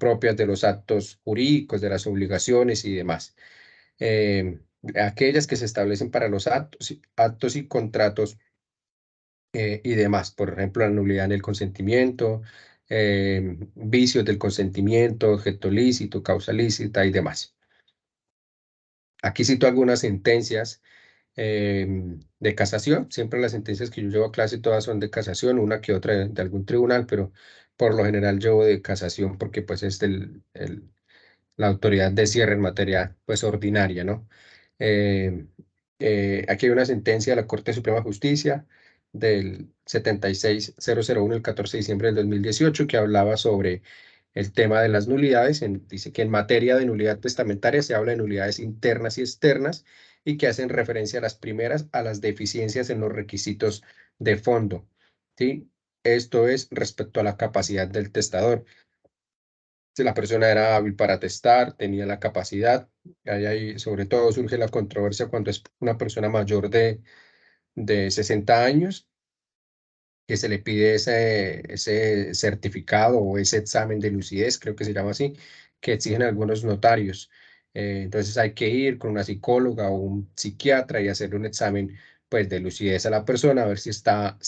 propias de los actos jurídicos, de las obligaciones y demás. Aquellas que se establecen para los actos y contratos y demás, por ejemplo, la nulidad en el consentimiento, vicios del consentimiento, objeto lícito, causa lícita y demás. Aquí cito algunas sentencias de casación. Siempre las sentencias que yo llevo a clase todas son de casación, una que otra de algún tribunal, pero por lo general llevo de casación porque pues es la autoridad de cierre en materia pues ordinaria, ¿no? Aquí hay una sentencia de la Corte Suprema de Justicia del 76001 el 14 de diciembre del 2018, que hablaba sobre el tema de las nulidades. Dice que en materia de nulidad testamentaria se habla de nulidades internas y externas y que hacen referencia a las primeras, a las deficiencias en los requisitos de fondo, ¿sí? Esto es respecto a la capacidad del testador. Si la persona era hábil para testar, tenía la capacidad, ahí sobre todo surge la controversia cuando es una persona mayor de 60 años, que se le pide ese certificado o ese examen de lucidez, creo que se llama así, que exigen algunos notarios. Entonces hay que ir con una psicóloga o un psiquiatra y hacerle un examen pues, de lucidez a la persona, a ver si está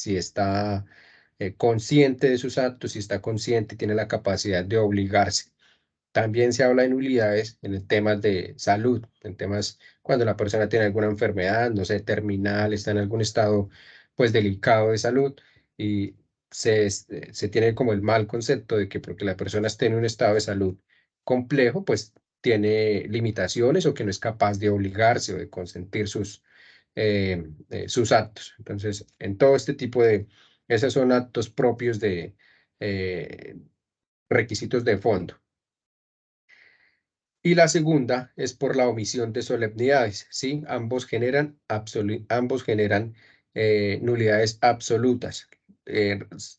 consciente de sus actos, si está consciente y tiene la capacidad de obligarse. También se habla de nulidades en temas de salud, en temas cuando la persona tiene alguna enfermedad, no sé, terminal, está en algún estado pues delicado de salud y se tiene como el mal concepto de que porque la persona esté en un estado de salud complejo, pues tiene limitaciones o que no es capaz de obligarse o de consentir sus actos. Entonces, en todo este tipo esos son actos propios de requisitos de fondo. Y la segunda es por la omisión de solemnidades, ¿sí? Ambos generan nulidades absolutas.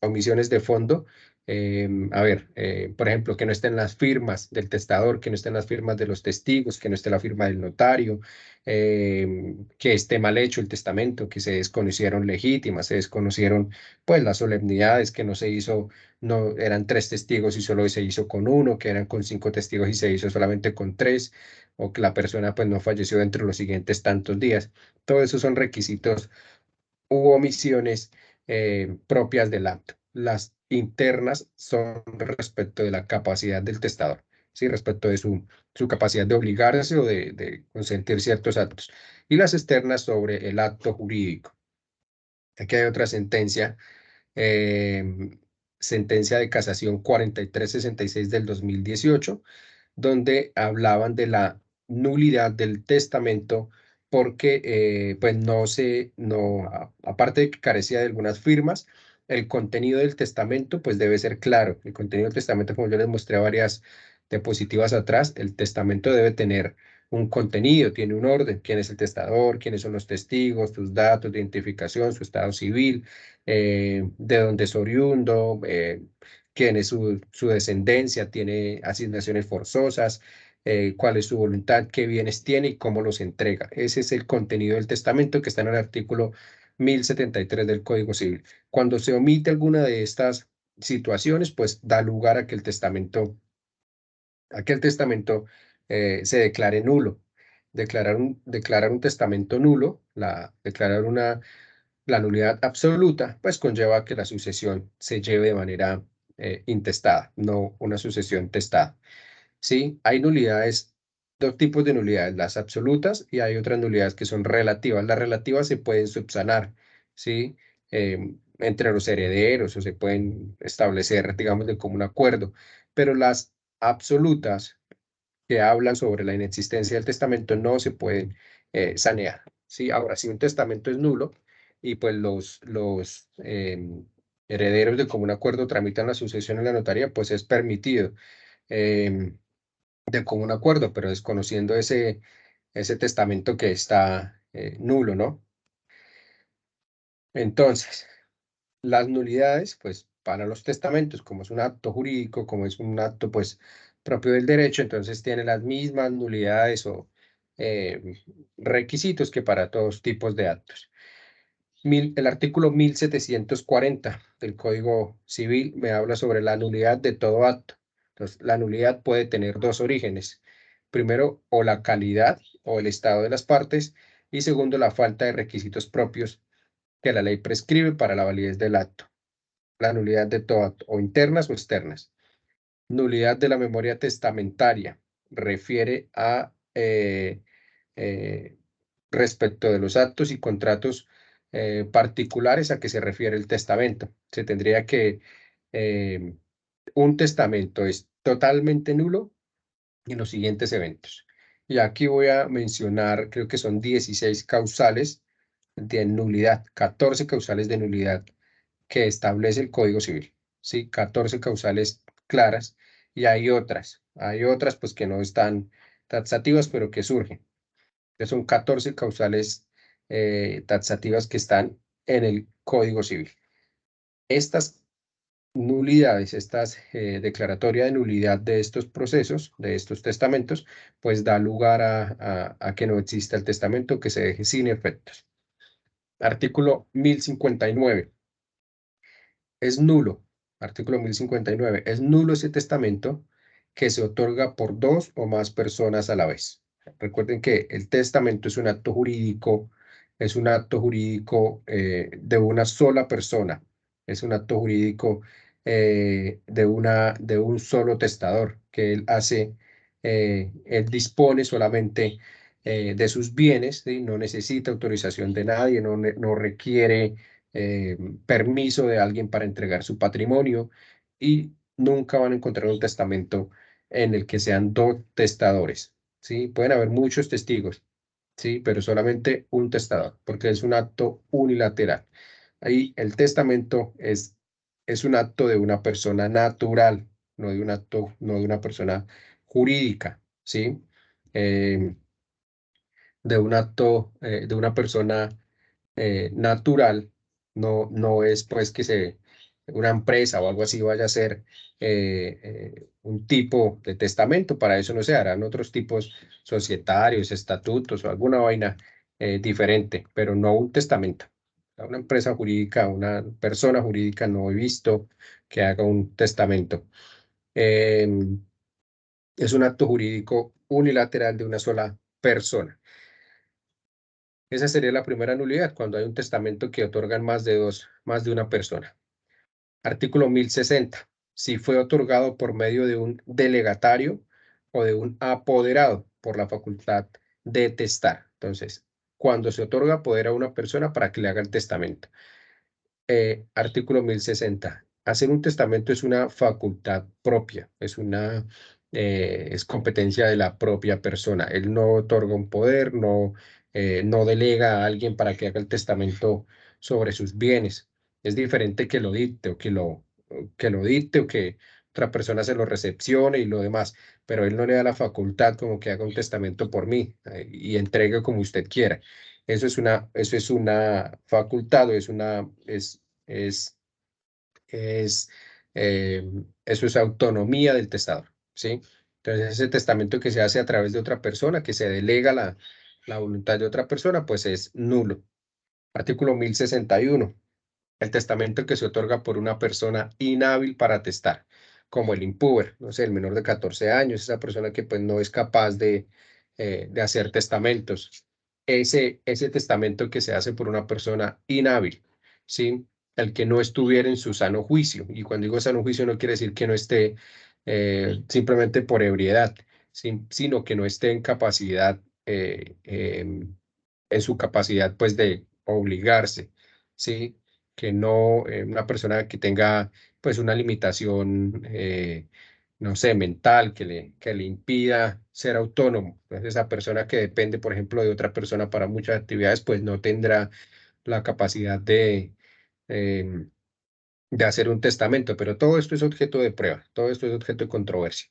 Omisiones de fondo, por ejemplo, que no estén las firmas del testador, que no estén las firmas de los testigos, que no esté la firma del notario, que esté mal hecho el testamento, que se desconocieron legítimas, se desconocieron pues las solemnidades, que no se hizo, no eran 3 testigos y solo se hizo con 1, que eran con 5 testigos y se hizo solamente con 3, o que la persona pues no falleció dentro de los siguientes tantos días. Todo eso son requisitos u omisiones propias del acto. Las internas son respecto de la capacidad del testador, ¿sí? Respecto de su capacidad de obligarse o de consentir ciertos actos. Y las externas sobre el acto jurídico. Aquí hay otra sentencia, sentencia de casación 4366 del 2018, donde hablaban de la nulidad del testamento porque, pues aparte de que carecía de algunas firmas, el contenido del testamento, pues debe ser claro. El contenido del testamento, como yo les mostré varias diapositivas atrás, el testamento debe tener un contenido, tiene un orden, quién es el testador, quiénes son los testigos, sus datos de identificación, su estado civil, de dónde es oriundo, quién es su descendencia, tiene asignaciones forzosas, cuál es su voluntad, qué bienes tiene y cómo los entrega. Ese es el contenido del testamento que está en el artículo 1073 del Código Civil. Cuando se omite alguna de estas situaciones, pues da lugar a que el testamento se declare nulo. Declarar un testamento nulo, declarar la nulidad absoluta, pues conlleva a que la sucesión se lleve de manera intestada, no una sucesión testada. ¿Sí? Hay nulidades, 2 tipos de nulidades, las absolutas y hay otras nulidades que son relativas. Las relativas se pueden subsanar, ¿sí? Entre los herederos o se pueden establecer, digamos, de común acuerdo, pero las absolutas que hablan sobre la inexistencia del testamento no se pueden sanear, ¿sí? Ahora, si un testamento es nulo y pues los herederos de común acuerdo tramitan la sucesión en la notaría, pues es permitido de común acuerdo, pero desconociendo ese testamento que está nulo, ¿no? Entonces, las nulidades, pues para los testamentos, como es un acto jurídico, como es un acto pues propio del derecho, entonces tiene las mismas nulidades o requisitos que para todos tipos de actos. El artículo 1740 del Código Civil me habla sobre la nulidad de todo acto. Entonces, la nulidad puede tener 2 orígenes. Primero, o la calidad o el estado de las partes, y segundo, la falta de requisitos propios que la ley prescribe para la validez del acto. La nulidad de todo acto, o internas o externas. Nulidad de la memoria testamentaria refiere a respecto de los actos y contratos particulares a que se refiere el testamento. Se tendría que un testamento es totalmente nulo en los siguientes eventos. Y aquí voy a mencionar, creo que son 16 causales de nulidad, 14 causales de nulidad que establece el Código Civil, ¿sí? 14 causales claras, y hay otras pues que no están taxativas, pero que surgen. Entonces son 14 causales taxativas que están en el Código Civil. Estas nulidades, estas declaratorias de nulidad de estos procesos, de estos testamentos, pues da lugar a que no exista el testamento, que se deje sin efectos. Artículo 1059. Es nulo. Artículo 1059. Es nulo ese testamento que se otorga por dos o más personas a la vez. Recuerden que el testamento es un acto jurídico, de una sola persona. Es un acto jurídico de un solo testador, que él dispone solamente de sus bienes, ¿sí? No necesita autorización de nadie, no requiere eh, permiso de alguien para entregar su patrimonio, y nunca van a encontrar un testamento en el que sean dos testadores, ¿sí? Pueden haber muchos testigos, ¿sí? Pero solamente un testador, porque es un acto unilateral. Ahí el testamento es un acto de una persona natural, no de una persona jurídica, ¿sí? De un acto de una persona natural, no es pues una empresa o algo así vaya a ser un tipo de testamento. Para eso no se harán otros tipos societarios, estatutos o alguna vaina diferente, pero no un testamento. Una empresa jurídica, una persona jurídica, no he visto que haga un testamento. Es un acto jurídico unilateral de una sola persona. Esa sería la primera nulidad, cuando hay un testamento que otorgan más de una persona. Artículo 1060. Si fue otorgado por medio de un delegatario o de un apoderado por la facultad de testar. Entonces, cuando se otorga poder a una persona para que le haga el testamento. Artículo 1060. Hacer un testamento es una facultad propia, es competencia de la propia persona. Él no otorga un poder, no delega a alguien para que haga el testamento sobre sus bienes. Es diferente que lo dicte o que otra persona se lo recepcione y lo demás, pero él no le da la facultad como que haga un testamento por mí y entregue como usted quiera. Eso es una facultad, o es, es, eso es autonomía del testador, ¿sí? Entonces, ese testamento que se hace a través de otra persona, que se delega la voluntad de otra persona, pues es nulo. Artículo 1061. El testamento que se otorga por una persona inhábil para testar, como el impuber, no sé, el menor de 14 años, esa persona que pues no es capaz de hacer testamentos. Ese testamento que se hace por una persona inhábil, ¿sí? El que no estuviera en su sano juicio. Y cuando digo sano juicio no quiere decir que no esté simplemente por ebriedad, sino que no esté en capacidad, en su capacidad pues de obligarse, ¿sí? Que no, una persona que tenga pues una limitación, no sé, mental, que le impida ser autónomo. Entonces, esa persona que depende, por ejemplo, de otra persona para muchas actividades, pues no tendrá la capacidad de hacer un testamento, pero todo esto es objeto de prueba, todo esto es objeto de controversia.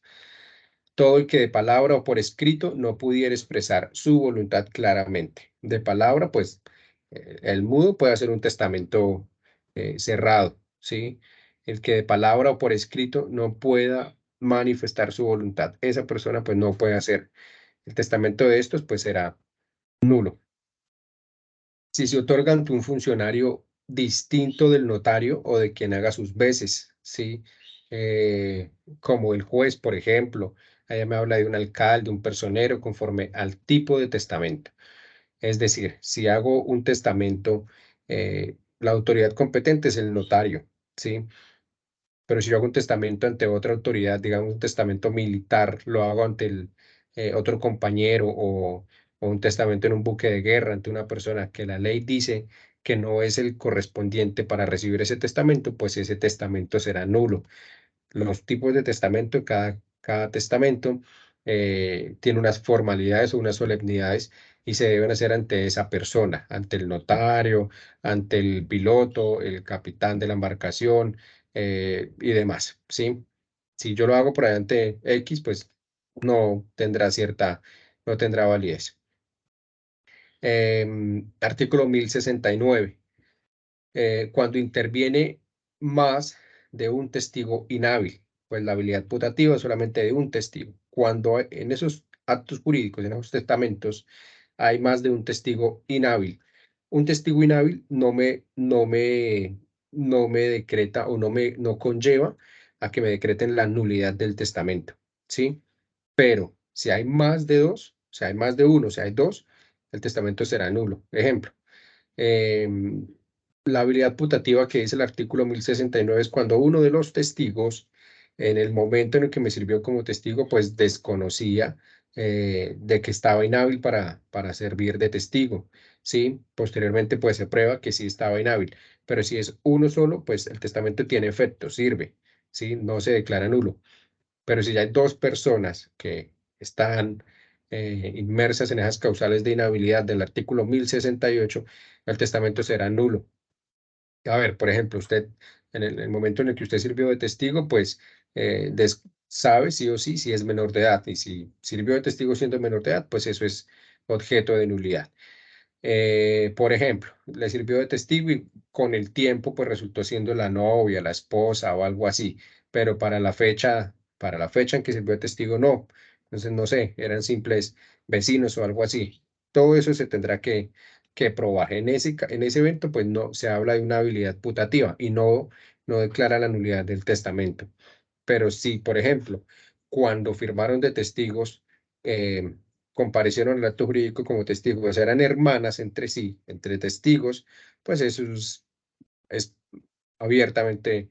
Todo el que de palabra o por escrito no pudiera expresar su voluntad claramente. De palabra, pues el mudo puede hacer un testamento cerrado, ¿sí? El que de palabra o por escrito no pueda manifestar su voluntad, esa persona pues no puede hacer el testamento de estos, pues será nulo. Si se otorga ante un funcionario distinto del notario o de quien haga sus veces, ¿sí? Como el juez, por ejemplo, allá me habla de un alcalde, un personero, conforme al tipo de testamento. Es decir, si hago un testamento, la autoridad competente es el notario, ¿sí? Pero si yo hago un testamento ante otra autoridad, digamos un testamento militar, lo hago ante el otro compañero, o un testamento en un buque de guerra ante una persona que la ley dice que no es el correspondiente para recibir ese testamento, pues ese testamento será nulo. Los tipos de testamento, cada testamento tiene unas formalidades o unas solemnidades y se deben hacer ante esa persona, ante el notario, ante el piloto, el capitán de la embarcación y demás, ¿sí? Si yo lo hago por ahí ante X, pues no tendrá validez. Artículo 1069. Cuando interviene más de un testigo inhábil, pues la habilidad putativa es solamente de un testigo. Cuando en esos actos jurídicos, en esos testamentos, hay más de un testigo inhábil. Un testigo inhábil no me decreta o no conlleva a que me decreten la nulidad del testamento, ¿sí? Pero si hay más de dos, o sea, hay más de uno, o sea, hay dos, el testamento será nulo. Ejemplo, em, la habilidad putativa que dice el artículo 1069 es cuando uno de los testigos, en el momento en el que me sirvió como testigo, pues desconocía de que estaba inhábil para servir de testigo, ¿sí? Posteriormente, pues se prueba que sí estaba inhábil, pero si es uno solo, pues el testamento tiene efecto, sirve, ¿sí? No se declara nulo. Pero si ya hay dos personas que están inmersas en esas causales de inhabilidad del artículo 1068, el testamento será nulo. A ver, por ejemplo, usted, en el momento en el que usted sirvió de testigo, pues sabe sí o sí si es menor de edad. Y si sirvió de testigo siendo menor de edad, pues eso es objeto de nulidad. Por ejemplo, le sirvió de testigo y con el tiempo pues resultó siendo la novia, la esposa o algo así, pero para la fecha en que sirvió de testigo no. Entonces, no sé, eran simples vecinos o algo así. Todo eso se tendrá que probar. En ese evento pues no se habla de una habilidad putativa y no declara la nulidad del testamento. Pero sí, por ejemplo, cuando firmaron de testigos, eh, comparecieron al acto jurídico como testigos, eran hermanas entre sí, entre testigos, pues eso es abiertamente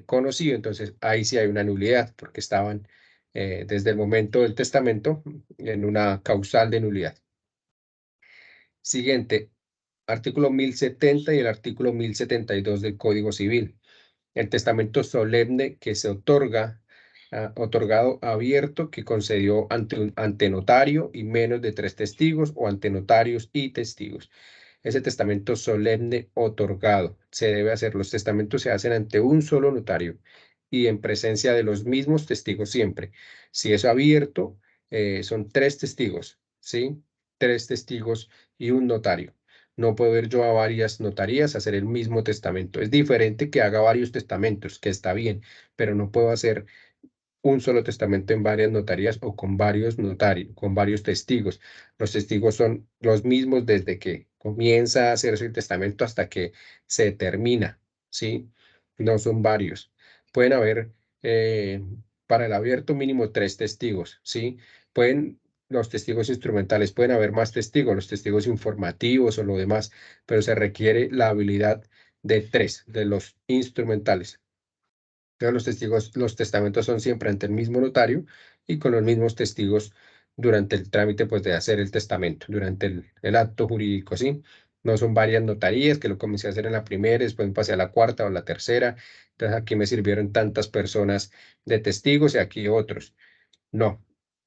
conocido. Entonces ahí sí hay una nulidad, porque estaban desde el momento del testamento en una causal de nulidad. Siguiente, artículo 1070 y el artículo 1072 del Código Civil. El testamento solemne que se otorgado abierto que concedió ante notario y menos de 3 testigos o ante notarios y testigos. Ese testamento solemne otorgado se debe hacer. Los testamentos se hacen ante un solo notario y en presencia de los mismos testigos siempre. Si es abierto, son 3 testigos, ¿sí? 3 testigos y un notario. No puedo ir yo a varias notarías a hacer el mismo testamento. Es diferente que haga varios testamentos, que está bien, pero no puedo hacer un solo testamento en varias notarías o con varios notarios, con varios testigos. Los testigos son los mismos desde que comienza a hacerse el testamento hasta que se termina, ¿sí? No son varios. Pueden haber para el abierto mínimo 3 testigos, ¿sí? Los testigos instrumentales, pueden haber más testigos, los testigos informativos o lo demás, pero se requiere la habilidad de 3 de los instrumentales. Entonces los testamentos son siempre ante el mismo notario y con los mismos testigos durante el trámite pues, de hacer el testamento, durante el acto jurídico, ¿sí? No son varias notarías que lo comencé a hacer en la primera, después pasé a la cuarta o la tercera. Entonces aquí me sirvieron tantas personas de testigos y aquí otros. No,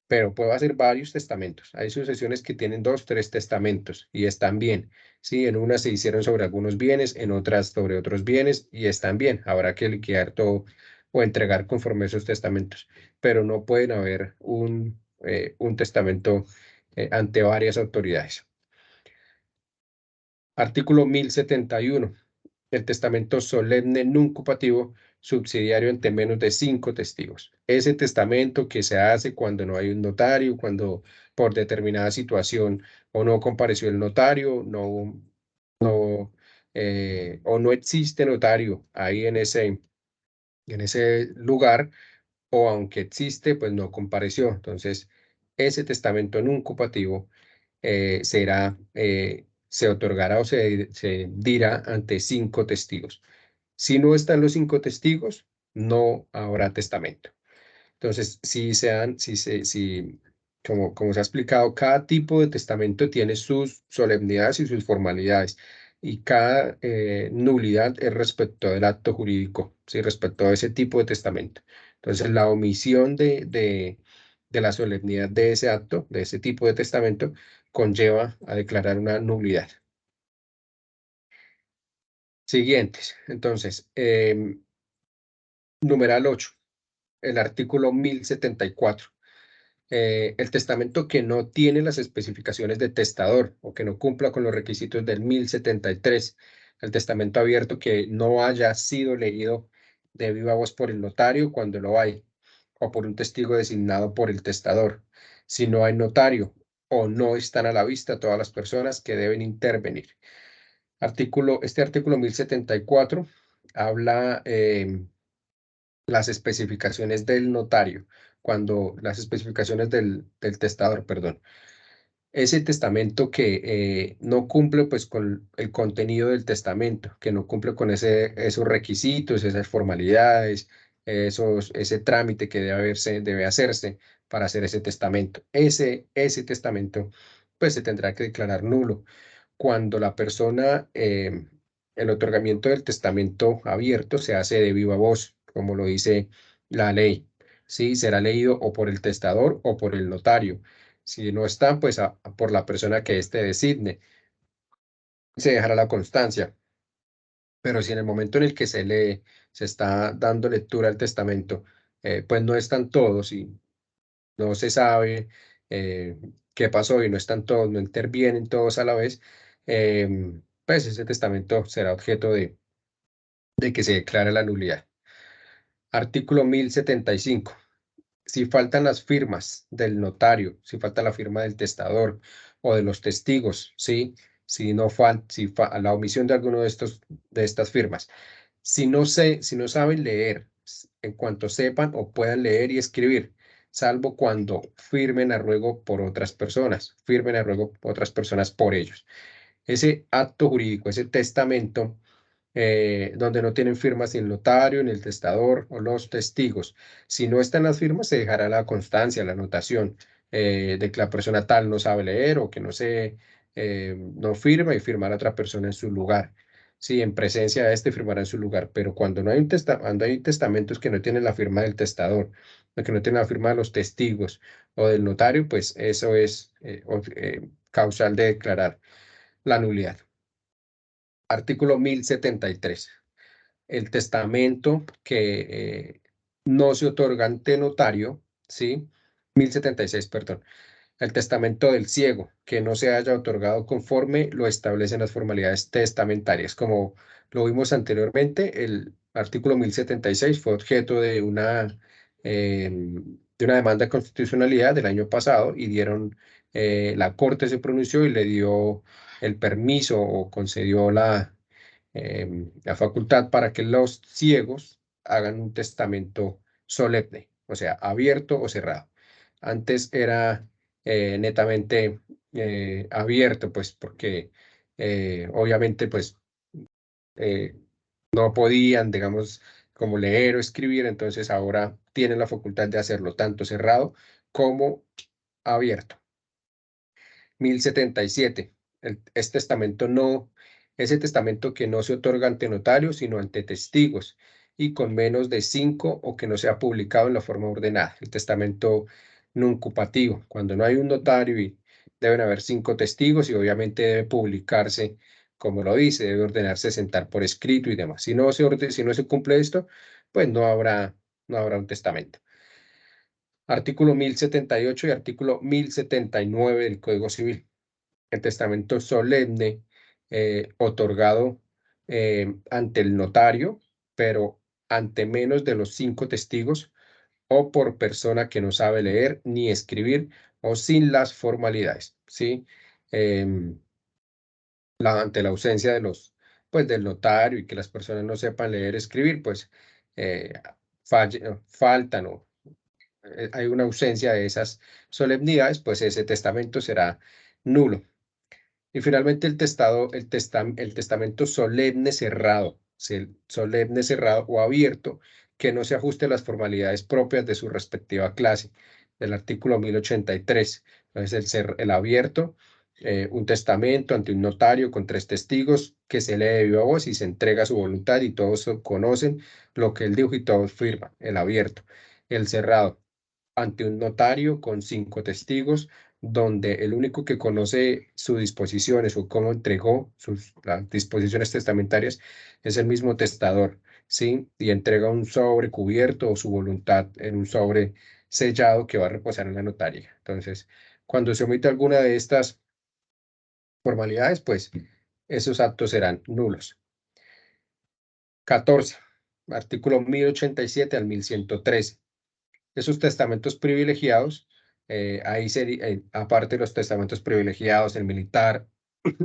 pero puedo hacer varios testamentos. Hay sucesiones que tienen 2, 3 testamentos y están bien. Sí, en unas se hicieron sobre algunos bienes, en otras sobre otros bienes y están bien. Habrá que liquidar todo o entregar conforme a esos testamentos, pero no pueden haber un testamento ante varias autoridades. Artículo 1071. El testamento solemne nuncupativo subsidiario ante menos de 5 testigos. Ese testamento que se hace cuando no hay un notario, cuando por determinada situación o no compareció el notario, o no existe notario ahí en ese lugar, o aunque existe, pues no compareció. Entonces, ese testamento nuncupativo se otorgará o se dirá ante 5 testigos. Si no están los 5 testigos, no habrá testamento. Entonces, como se ha explicado, cada tipo de testamento tiene sus solemnidades y sus formalidades, y cada nulidad es respecto del acto jurídico, ¿sí? Respecto a ese tipo de testamento. Entonces, la omisión de la solemnidad de ese acto, de ese tipo de testamento, conlleva a declarar una nulidad. Siguientes. Entonces, numeral 8, el artículo 1074. El testamento que no tiene las especificaciones de testador o que no cumpla con los requisitos del 1073. El testamento abierto que no haya sido leído de viva voz por el notario cuando lo hay, o por un testigo designado por el testador. Si no hay notario o no están a la vista todas las personas que deben intervenir. Este artículo 1074 habla las especificaciones del notario, las especificaciones del testador, perdón. Ese testamento que no cumple pues con el contenido del testamento, que no cumple con esos requisitos, esas formalidades, ese trámite que debe hacerse para hacer ese testamento. Ese testamento pues se tendrá que declarar nulo cuando la persona, el otorgamiento del testamento abierto se hace de viva voz, como lo dice la ley. Sí, será leído o por el testador o por el notario. Si no está, pues por la persona que éste designe. Se dejará la constancia. Pero si en el momento en el que se está dando lectura al testamento, pues no están todos y no se sabe qué pasó y no están todos, no intervienen todos a la vez, pues ese testamento será objeto de que se declare la nulidad. Artículo 1075. Si faltan las firmas del notario, si falta la firma del testador o de los testigos, ¿sí? Si no la omisión de alguno de estas firmas. Si no saben leer, en cuanto sepan o puedan leer y escribir, salvo cuando firmen a ruego por otras personas, firmen a ruego por otras personas por ellos. Ese acto jurídico, ese testamento, donde no tienen firmas ni el notario, ni el testador o los testigos. Si no están las firmas, se dejará la constancia, la anotación de que la persona tal no sabe leer o que no firma y firmará otra persona en su lugar. Sí, en presencia de este firmará en su lugar, pero cuando cuando hay testamentos que no tienen la firma del testador, o que no tienen la firma de los testigos o del notario, pues eso es causal de declarar la nulidad. Artículo 1073. El testamento que no se otorga ante notario, ¿sí? 1076, perdón. El testamento del ciego, que no se haya otorgado conforme lo establecen las formalidades testamentarias. Como lo vimos anteriormente, el artículo 1076 fue objeto de una demanda de constitucionalidad del año pasado y la Corte se pronunció y le dio el permiso o concedió la facultad para que los ciegos hagan un testamento solemne, o sea, abierto o cerrado. Antes era netamente abierto, pues porque obviamente pues no podían, digamos, como leer o escribir, entonces ahora tienen la facultad de hacerlo tanto cerrado como abierto. 1077. Ese testamento que no se otorga ante notario, sino ante testigos, y con menos de 5 o que no sea publicado en la forma ordenada. El testamento nuncupativo, cuando no hay un notario y deben haber 5 testigos y obviamente debe publicarse, como lo dice, debe ordenarse sentar por escrito y demás. Si no se cumple esto, pues no habrá un testamento. Artículo 1078 y artículo 1079 del Código Civil. El testamento solemne otorgado ante el notario, pero ante menos de los 5 testigos o por persona que no sabe leer ni escribir o sin las formalidades, ¿sí? Ante la ausencia del notario y que las personas no sepan leer y escribir, pues faltan o hay una ausencia de esas solemnidades, pues ese testamento será nulo. Y finalmente el testamento solemne cerrado o abierto que no se ajuste a las formalidades propias de su respectiva clase, del artículo 1083. Entonces el abierto, un testamento ante un notario con 3 testigos que se lee de viva voz y se entrega su voluntad y todos conocen lo que él dijo y todos firman, el abierto. El cerrado, ante un notario con 5 testigos, donde el único que conoce sus disposiciones o cómo entregó las disposiciones testamentarias es el mismo testador, ¿sí? Y entrega un sobre cubierto o su voluntad en un sobre sellado que va a reposar en la notaria. Entonces, cuando se omite alguna de estas formalidades, pues esos actos serán nulos. 14. Artículo 1087 al 1113. Esos testamentos privilegiados, ahí sería, aparte de los testamentos privilegiados, el militar,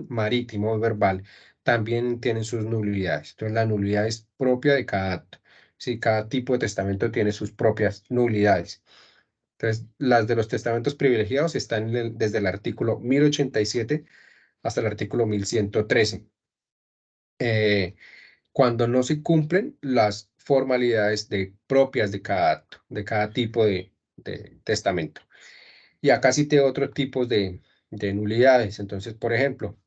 marítimo, verbal, también tienen sus nulidades. Entonces, la nulidad es propia de cada acto. Sí, cada tipo de testamento tiene sus propias nulidades. Entonces, las de los testamentos privilegiados están desde el artículo 1087 hasta el artículo 1113. Cuando no se cumplen las formalidades propias de cada acto, de cada tipo de testamento. Y acá cité otros tipos de nulidades. Entonces, por ejemplo,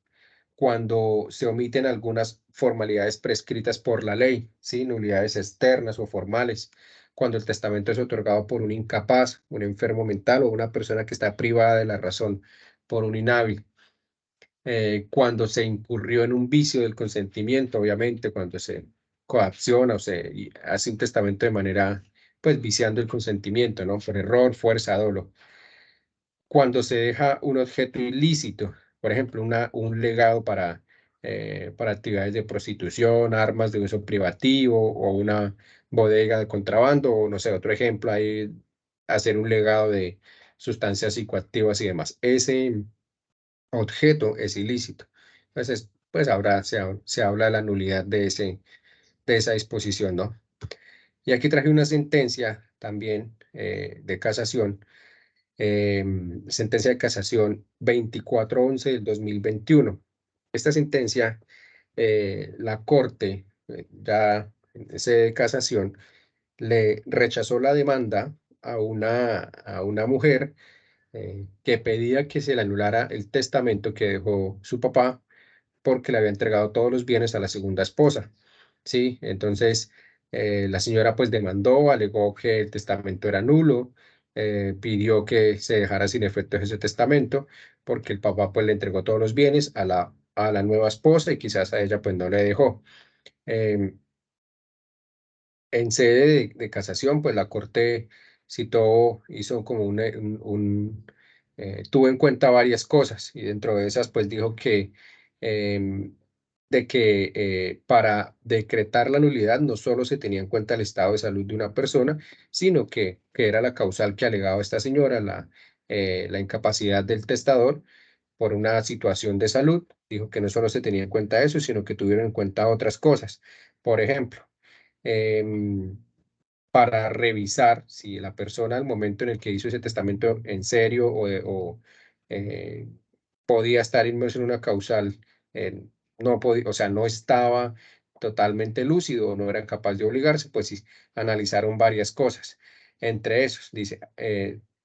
cuando se omiten algunas formalidades prescritas por la ley, ¿sí? Nulidades externas o formales, cuando el testamento es otorgado por un incapaz, un enfermo mental o una persona que está privada de la razón por un inhábil. Cuando se incurrió en un vicio del consentimiento, obviamente, cuando se coacciona o se hace un testamento de manera, pues, viciando el consentimiento, ¿no? Por error, fuerza, dolo. Cuando se deja un objeto ilícito, por ejemplo, un legado para actividades de prostitución, armas de uso privativo o una bodega de contrabando, o no sé, otro ejemplo, ahí hacer un legado de sustancias psicoactivas y demás. Ese objeto es ilícito. Entonces, pues ahora se habla de la nulidad de esa disposición, ¿no? Y aquí traje una sentencia también de casación, sentencia de casación 2411 del 2021. Esta sentencia, la Corte, ya en esa casación, le rechazó la demanda a una mujer que pedía que se le anulara el testamento que dejó su papá porque le había entregado todos los bienes a la segunda esposa, ¿sí? Entonces, la señora pues demandó, alegó que el testamento era nulo, pidió que se dejara sin efecto ese testamento porque el papá pues le entregó todos los bienes a la nueva esposa y quizás a ella pues no le dejó. Em, en sede de casación, pues la Corte hizo como tuvo en cuenta varias cosas y dentro de esas, pues dijo que em, para decretar la nulidad no solo se tenía en cuenta el estado de salud de una persona, sino que era la causal que alegaba esta señora, la incapacidad del testador por una situación de salud. Dijo que no solo se tenía en cuenta eso, sino que tuvieron en cuenta otras cosas. Por ejemplo, em, para revisar si la persona al momento en el que hizo ese testamento en serio eh, podía estar inmerso en una causal, no podía, o sea, no estaba totalmente lúcido, no era capaz de obligarse, pues sí, analizaron varias cosas. Entre esos, dice,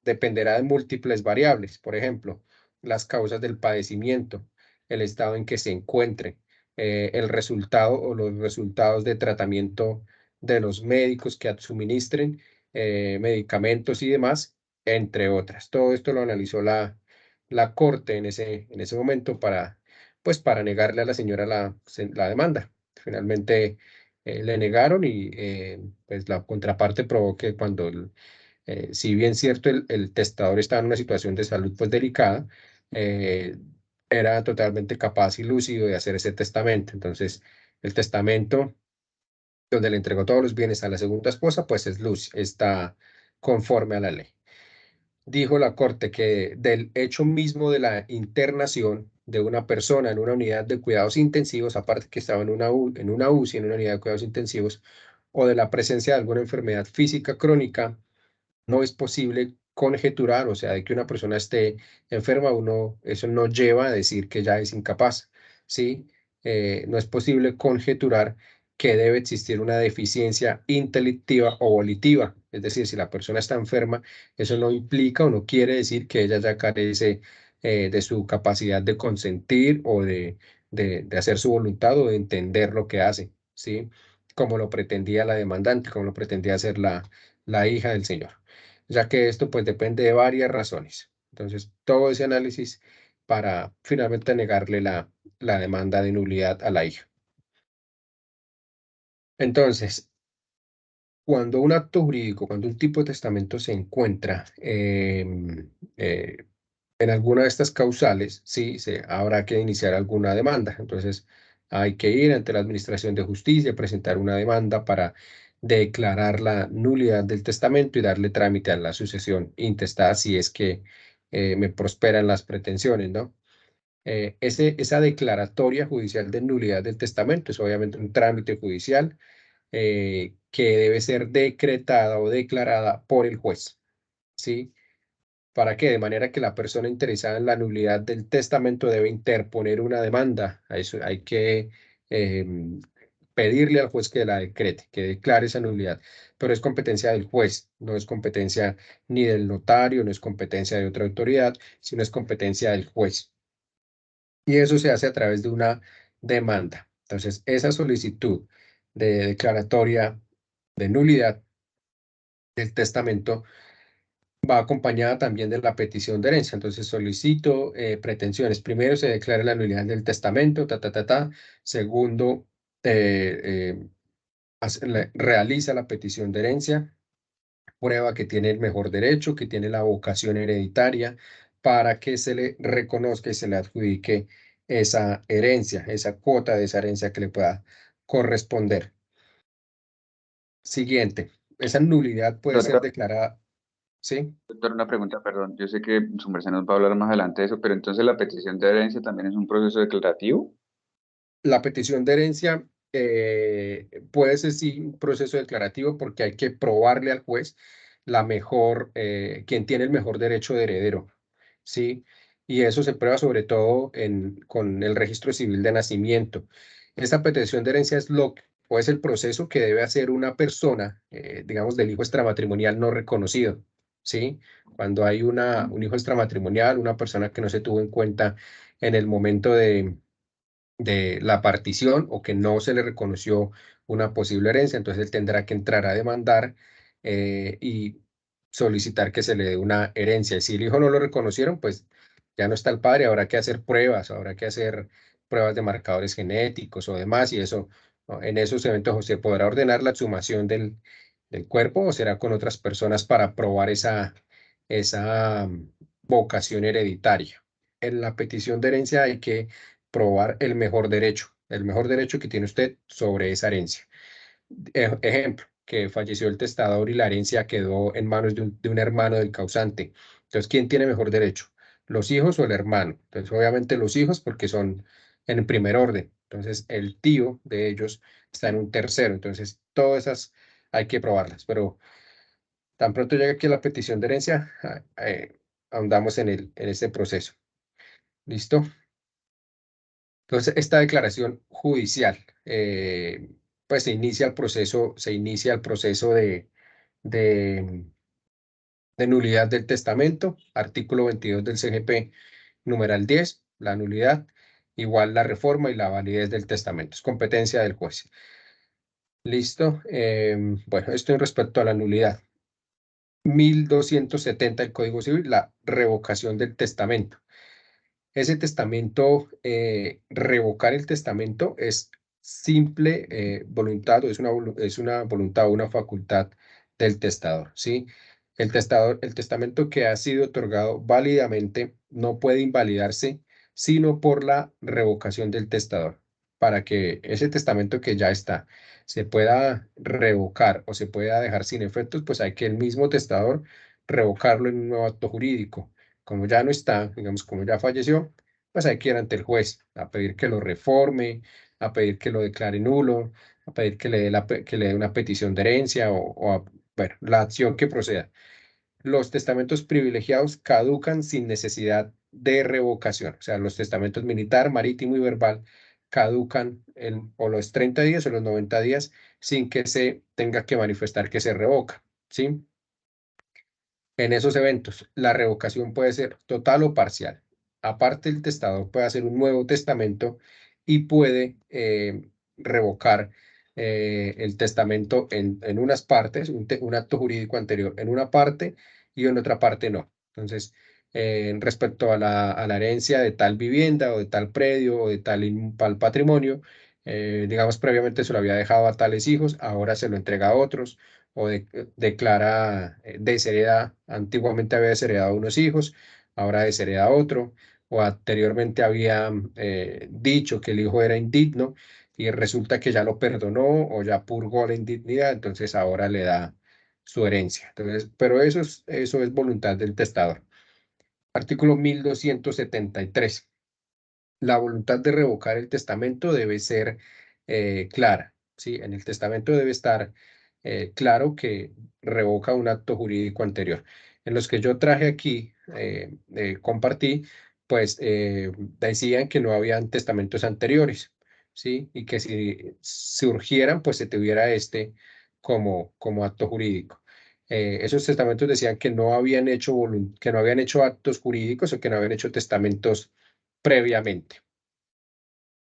dependerá de múltiples variables, por ejemplo, las causas del padecimiento, el estado en que se encuentre, el resultado o los resultados de tratamiento de los médicos que suministren medicamentos y demás, entre otras. Todo esto lo analizó la Corte en ese momento pues para negarle a la señora la demanda. Finalmente le negaron y pues la contraparte probó que si bien cierto el testador estaba en una situación de salud pues delicada, eh, era totalmente capaz y lúcido de hacer ese testamento. Entonces, el testamento donde le entregó todos los bienes a la segunda esposa, pues está conforme a la ley. Dijo la Corte que del hecho mismo de la internación de una persona en una unidad de cuidados intensivos, aparte que estaba en una UCI, en una unidad de cuidados intensivos, o de la presencia de alguna enfermedad física crónica, no es posible conjeturar, o sea, de que una persona esté enferma, eso no lleva a decir que ya es incapaz, ¿sí? No es posible conjeturar que debe existir una deficiencia intelectiva o volitiva, es decir, si la persona está enferma, eso no implica o no quiere decir que ella ya carece de su capacidad de consentir o de hacer su voluntad o de entender lo que hace, ¿sí? Como lo pretendía la demandante, como lo pretendía hacer la hija del señor. ya que esto pues depende de varias razones. Entonces, todo ese análisis para finalmente negarle la demanda de nulidad a la hija. Entonces, cuando un acto jurídico, cuando un tipo de testamento se encuentra en alguna de estas causales, sí, habrá que iniciar alguna demanda. Entonces, hay que ir ante la Administración de Justicia, presentar una demanda para declarar la nulidad del testamento y darle trámite a la sucesión intestada si es que me prosperan las pretensiones, ¿no? Esa declaratoria judicial de nulidad del testamento es obviamente un trámite judicial que debe ser decretada o declarada por el juez, ¿sí? ¿Para qué? De manera que la persona interesada en la nulidad del testamento debe interponer una demanda. A eso hay que pedirle al juez que la decrete, que declare esa nulidad. Pero es competencia del juez, no es competencia ni del notario, no es competencia de otra autoridad, sino es competencia del juez. Y eso se hace a través de una demanda. Entonces, esa solicitud de declaratoria de nulidad del testamento va acompañada también de la petición de herencia. Entonces solicito pretensiones. Primero se declara la nulidad del testamento, ta, ta, ta, ta. Segundo, realiza la petición de herencia, prueba que tiene el mejor derecho, que tiene la vocación hereditaria, para que se le reconozca y se le adjudique esa herencia, esa cuota de esa herencia que le pueda corresponder. Siguiente, esa nulidad puede ser declarada, ¿sí? Doctor, una pregunta, perdón. Yo sé que su merced nos va a hablar más adelante de eso, pero entonces la petición de herencia también es un proceso declarativo. La petición de herencia puede ser sí un proceso declarativo porque hay que probarle al juez quien tiene el mejor derecho de heredero, ¿sí? Y eso se prueba sobre todo con el registro civil de nacimiento. Esta petición de herencia es el proceso que debe hacer una persona, digamos, del hijo extramatrimonial no reconocido, ¿sí? Cuando hay un hijo extramatrimonial, una persona que no se tuvo en cuenta en el momento de la partición o que no se le reconoció una posible herencia, entonces él tendrá que entrar a demandar y solicitar que se le dé una herencia. Y si el hijo no lo reconocieron, pues ya no está el padre, habrá que hacer pruebas, habrá que hacer pruebas de marcadores genéticos o demás, y eso, ¿no? En esos eventos se podrá ordenar la exhumación del cuerpo o será con otras personas para probar esa vocación hereditaria. En la petición de herencia hay que probar el mejor derecho que tiene usted sobre esa herencia. Ejemplo, que falleció el testador y la herencia quedó en manos de un hermano del causante. Entonces, ¿quién tiene mejor derecho? ¿Los hijos o el hermano? Entonces, obviamente los hijos porque son en primer orden. Entonces, el tío de ellos está en un tercero. Entonces, todas esas hay que probarlas. Pero tan pronto llega aquí la petición de herencia, ahondamos en este proceso. ¿Listo? Entonces, esta declaración judicial, pues se inicia el proceso de, de nulidad del testamento, artículo 22 del CGP, numeral 10, la nulidad, igual la reforma y la validez del testamento. Es competencia del juez. Listo. Bueno, esto en respecto a la nulidad. 1270 del Código Civil, la revocación del testamento. Ese testamento, revocar el testamento es simple voluntad o es una voluntad o una facultad del testador, ¿sí? El testamento que ha sido otorgado válidamente no puede invalidarse sino por la revocación del testador. Para que ese testamento que ya está se pueda revocar o se pueda dejar sin efectos, pues hay que el mismo testador revocarlo en un nuevo acto jurídico. Como ya no está, digamos, como ya falleció, pues hay que ir ante el juez a pedir que lo reforme, a pedir que lo declare nulo, a pedir que le dé, que le dé una petición de herencia bueno, la acción que proceda. Los testamentos privilegiados caducan sin necesidad de revocación. O sea, los testamentos militar, marítimo y verbal caducan o los 30 días o los 90 días sin que se tenga que manifestar que se revoca, ¿sí? En esos eventos, la revocación puede ser total o parcial. Aparte, el testador puede hacer un nuevo testamento y puede revocar el testamento en unas partes, un acto jurídico anterior en una parte y en otra parte no. Entonces, respecto a la herencia de tal vivienda o de tal predio o de tal patrimonio, digamos, previamente se lo había dejado a tales hijos, ahora se lo entrega a otros o declara deshereda. Antiguamente había desheredado a unos hijos, ahora deshereda a otro, o anteriormente había dicho que el hijo era indigno y resulta que ya lo perdonó o ya purgó la indignidad, entonces ahora le da su herencia. Entonces, pero eso es voluntad del testador. Artículo 1273. La voluntad de revocar el testamento debe ser clara, ¿sí? En el testamento debe estar claro que revoca un acto jurídico anterior. En los que yo traje aquí, compartí, pues decían que no habían testamentos anteriores, ¿sí? Y que si surgieran, pues se tuviera este como acto jurídico. Esos testamentos decían que no habían hecho que no habían hecho actos jurídicos o que no habían hecho testamentos previamente.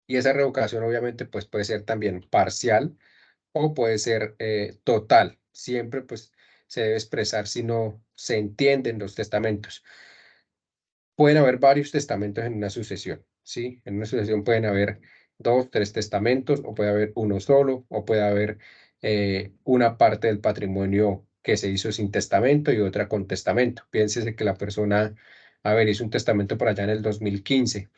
Y esa revocación obviamente pues puede ser también parcial o puede ser total. Siempre pues se debe expresar si no se entienden los testamentos. Pueden haber varios testamentos en una sucesión, ¿sí? En una sucesión pueden haber 2, 3 testamentos, o puede haber uno solo, o puede haber una parte del patrimonio que se hizo sin testamento y otra con testamento. Piénsese que la persona, hizo un testamento por allá en el 2015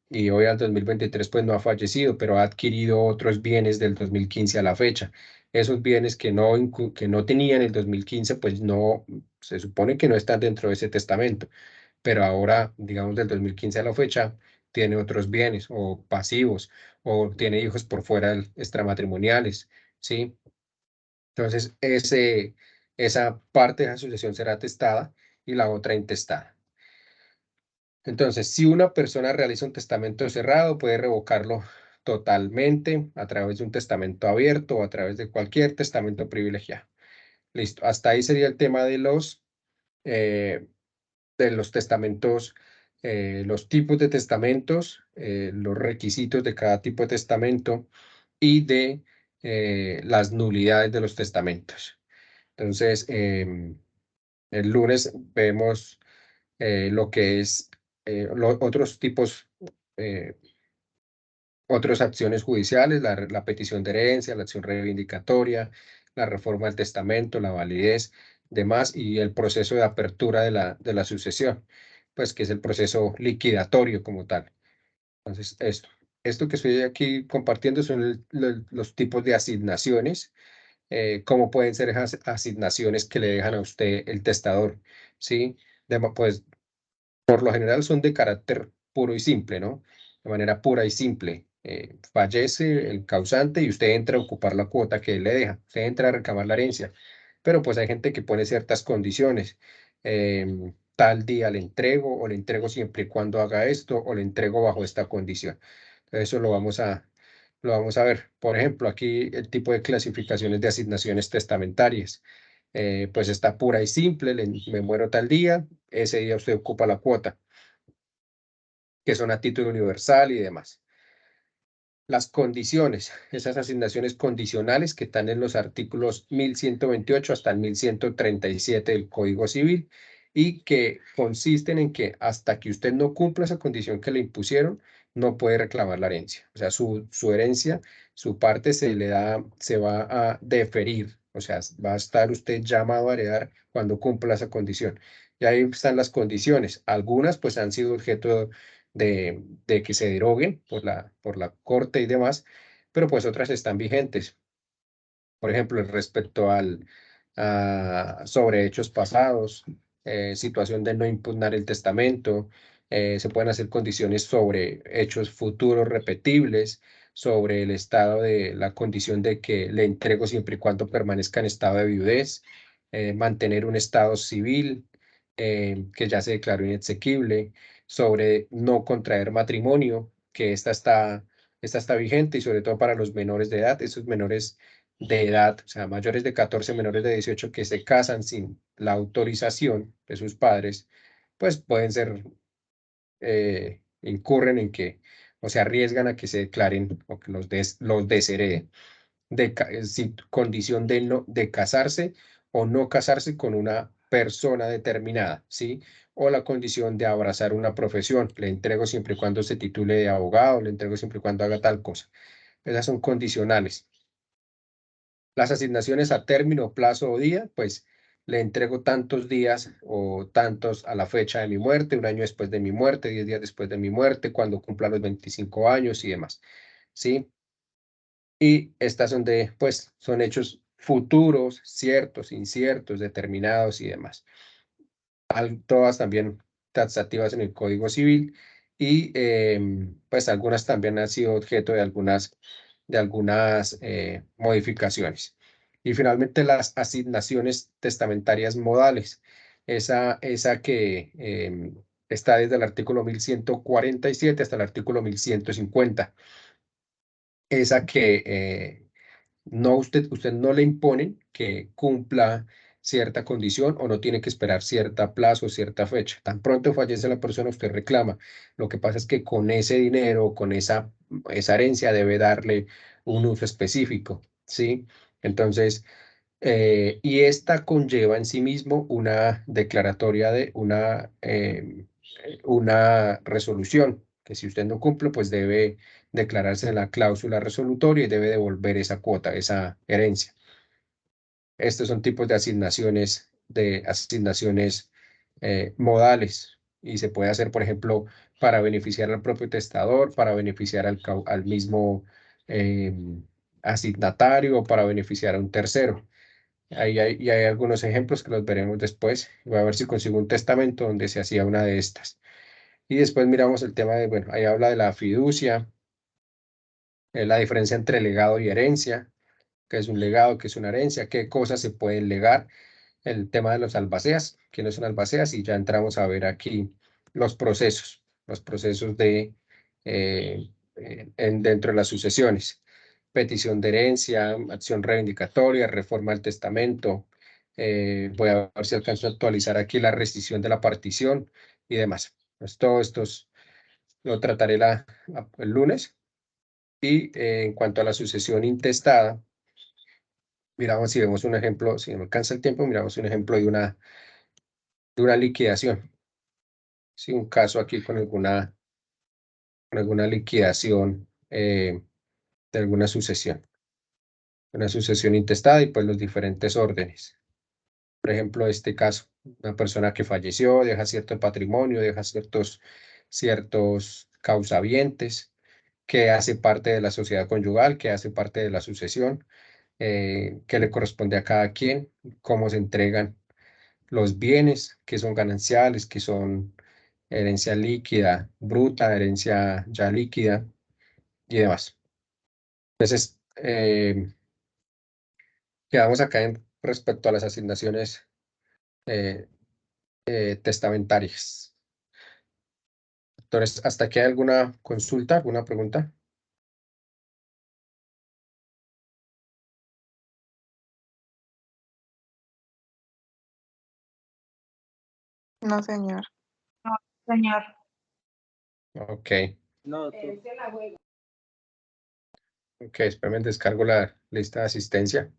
y hoy al 2023 pues no ha fallecido, pero ha adquirido otros bienes del 2015 a la fecha. Esos bienes que no tenía en el 2015 pues no, se supone que no están dentro de ese testamento, pero ahora, digamos, del 2015 a la fecha, tiene otros bienes o pasivos, o tiene hijos por fuera extramatrimoniales, ¿sí? Entonces, esa parte de la sucesión será testada y la otra intestada. Entonces, si una persona realiza un testamento cerrado, puede revocarlo totalmente a través de un testamento abierto o a través de cualquier testamento privilegiado. Listo, hasta ahí sería el tema eh, de los testamentos, los tipos de testamentos, los requisitos de cada tipo de testamento y de las nulidades de los testamentos. Entonces, el lunes vemos lo que es otros tipos, eh, otras acciones judiciales, la petición de herencia, la acción reivindicatoria, la reforma del testamento, la validez, demás, y el proceso de apertura de la sucesión, pues que es el proceso liquidatorio como tal. Entonces, esto que estoy aquí compartiendo son los tipos de asignaciones, cómo pueden ser esas asignaciones que le dejan a usted el testador, ¿sí? Pues por lo general son de carácter puro y simple, ¿no? De manera pura y simple. Fallece el causante y usted entra a ocupar la cuota que él le deja. Usted entra a reclamar la herencia. Pero pues hay gente que pone ciertas condiciones. Tal día le entrego o le entrego siempre y cuando haga esto o le entrego bajo esta condición. Entonces, eso lo vamos a ver. Por ejemplo, aquí el tipo de clasificaciones de asignaciones testamentarias. Pues está pura y simple, me muero tal día, ese día usted ocupa la cuota, que son a título universal y demás. Las condiciones, esas asignaciones condicionales que están en los artículos 1128 hasta el 1137 del Código Civil y que consisten en que hasta que usted no cumpla esa condición que le impusieron, no puede reclamar la herencia. O sea, su herencia, su parte se va a deferir, o sea, va a estar usted llamado a heredar cuando cumpla esa condición. Y ahí están las condiciones. Algunas pues han sido objeto de que se deroguen por la Corte y demás, pero pues otras están vigentes. Por ejemplo, respecto sobre hechos pasados, situación de no impugnar el testamento, se pueden hacer condiciones sobre hechos futuros repetibles, sobre el estado de la condición de que le entrego siempre y cuando permanezca en estado de viudez, mantener un estado civil que ya se declaró inexequible, sobre no contraer matrimonio, que esta está vigente y sobre todo para los menores de edad, esos menores de edad, o sea, mayores de 14, menores de 18 que se casan sin la autorización de sus padres, pues pueden ser, incurren en que, o se arriesgan a que se declaren o que los deshereden, sin condición de casarse o no casarse con una persona determinada, ¿sí? O la condición de abrazar una profesión. Le entrego siempre y cuando se titule de abogado, le entrego siempre y cuando haga tal cosa. Esas son condicionales. Las asignaciones a término, plazo o día, pues le entrego tantos días o tantos a la fecha de mi muerte, un año después de mi muerte, 10 días después de mi muerte, cuando cumpla los 25 años y demás, ¿sí? Y estas son pues, son hechos futuros, ciertos, inciertos, determinados y demás. Todas también taxativas en el Código Civil y pues algunas también han sido objeto de algunas modificaciones. Y finalmente las asignaciones testamentarias modales, esa que está desde el artículo 1147 hasta el artículo 1150, esa que no, usted no le imponen que cumpla cierta condición o no tiene que esperar cierta plazo, cierta fecha. Tan pronto fallece la persona, usted reclama. Lo que pasa es que con ese dinero, con esa herencia, debe darle un uso específico, ¿sí? Entonces, y esta conlleva en sí mismo una declaratoria de una resolución, que si usted no cumple, pues debe declararse en la cláusula resolutoria y debe devolver esa cuota, esa herencia. Estos son tipos de asignaciones modales y se puede hacer, por ejemplo, para beneficiar al propio testador, para beneficiar al mismo eh, asignatario o para beneficiar a un tercero. Y hay algunos ejemplos que los veremos después. Voy a ver si consigo un testamento donde se hacía una de estas. Y después miramos el tema de, bueno, ahí habla de la fiducia, la diferencia entre legado y herencia, qué es un legado, qué es una herencia, qué cosas se pueden legar, el tema de los albaceas, quiénes son albaceas, y ya entramos a ver aquí los procesos dentro de las sucesiones. Petición de herencia, acción reivindicatoria, reforma del testamento. Voy a ver si alcanzo a actualizar aquí la rescisión de la partición y demás. Pues todo esto lo trataré el lunes. Y en cuanto a la sucesión intestada, miramos si vemos un ejemplo, si no me alcanza el tiempo, miramos un ejemplo de una liquidación. Sí, un caso aquí con alguna liquidación de alguna sucesión. Una sucesión intestada y pues los diferentes órdenes. Por ejemplo, este caso, una persona que falleció, deja cierto patrimonio, deja ciertos causavientes, que hace parte de la sociedad conyugal, que hace parte de la sucesión, que le corresponde a cada quien, cómo se entregan los bienes, que son gananciales, que son herencia líquida, bruta, herencia ya líquida y demás. Entonces, quedamos acá respecto a las asignaciones eh, testamentarias. Entonces, ¿hasta aquí hay alguna consulta, alguna pregunta? No, señor. Señor. Ok, No, doctor. ok, espérame, descargo la lista de asistencia.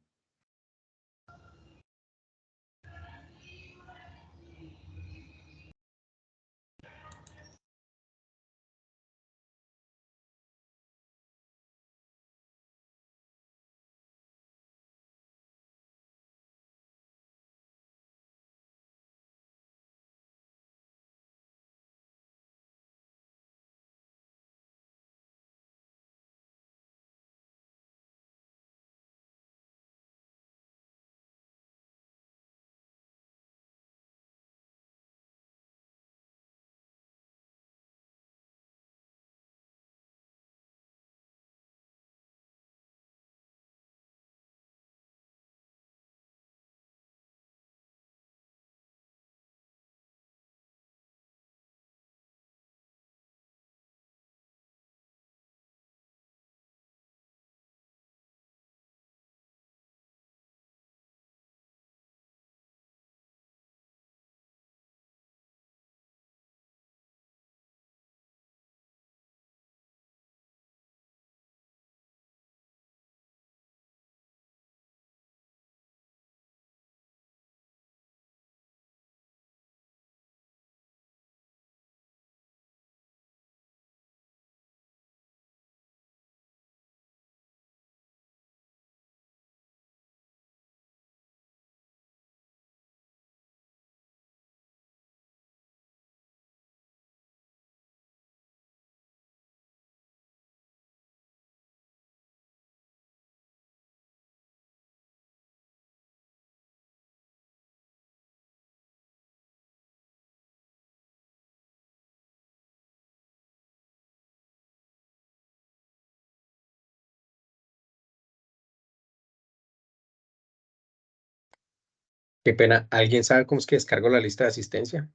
Qué pena. ¿Alguien sabe cómo es que descargo la lista de asistencia?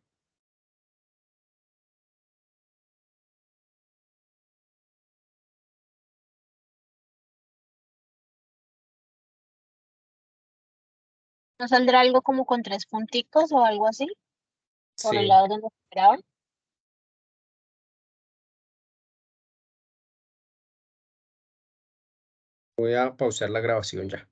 ¿No saldrá algo como con 3 punticos o algo así? Por el Sí, lado donde esperaban. voy a pausar la grabación ya.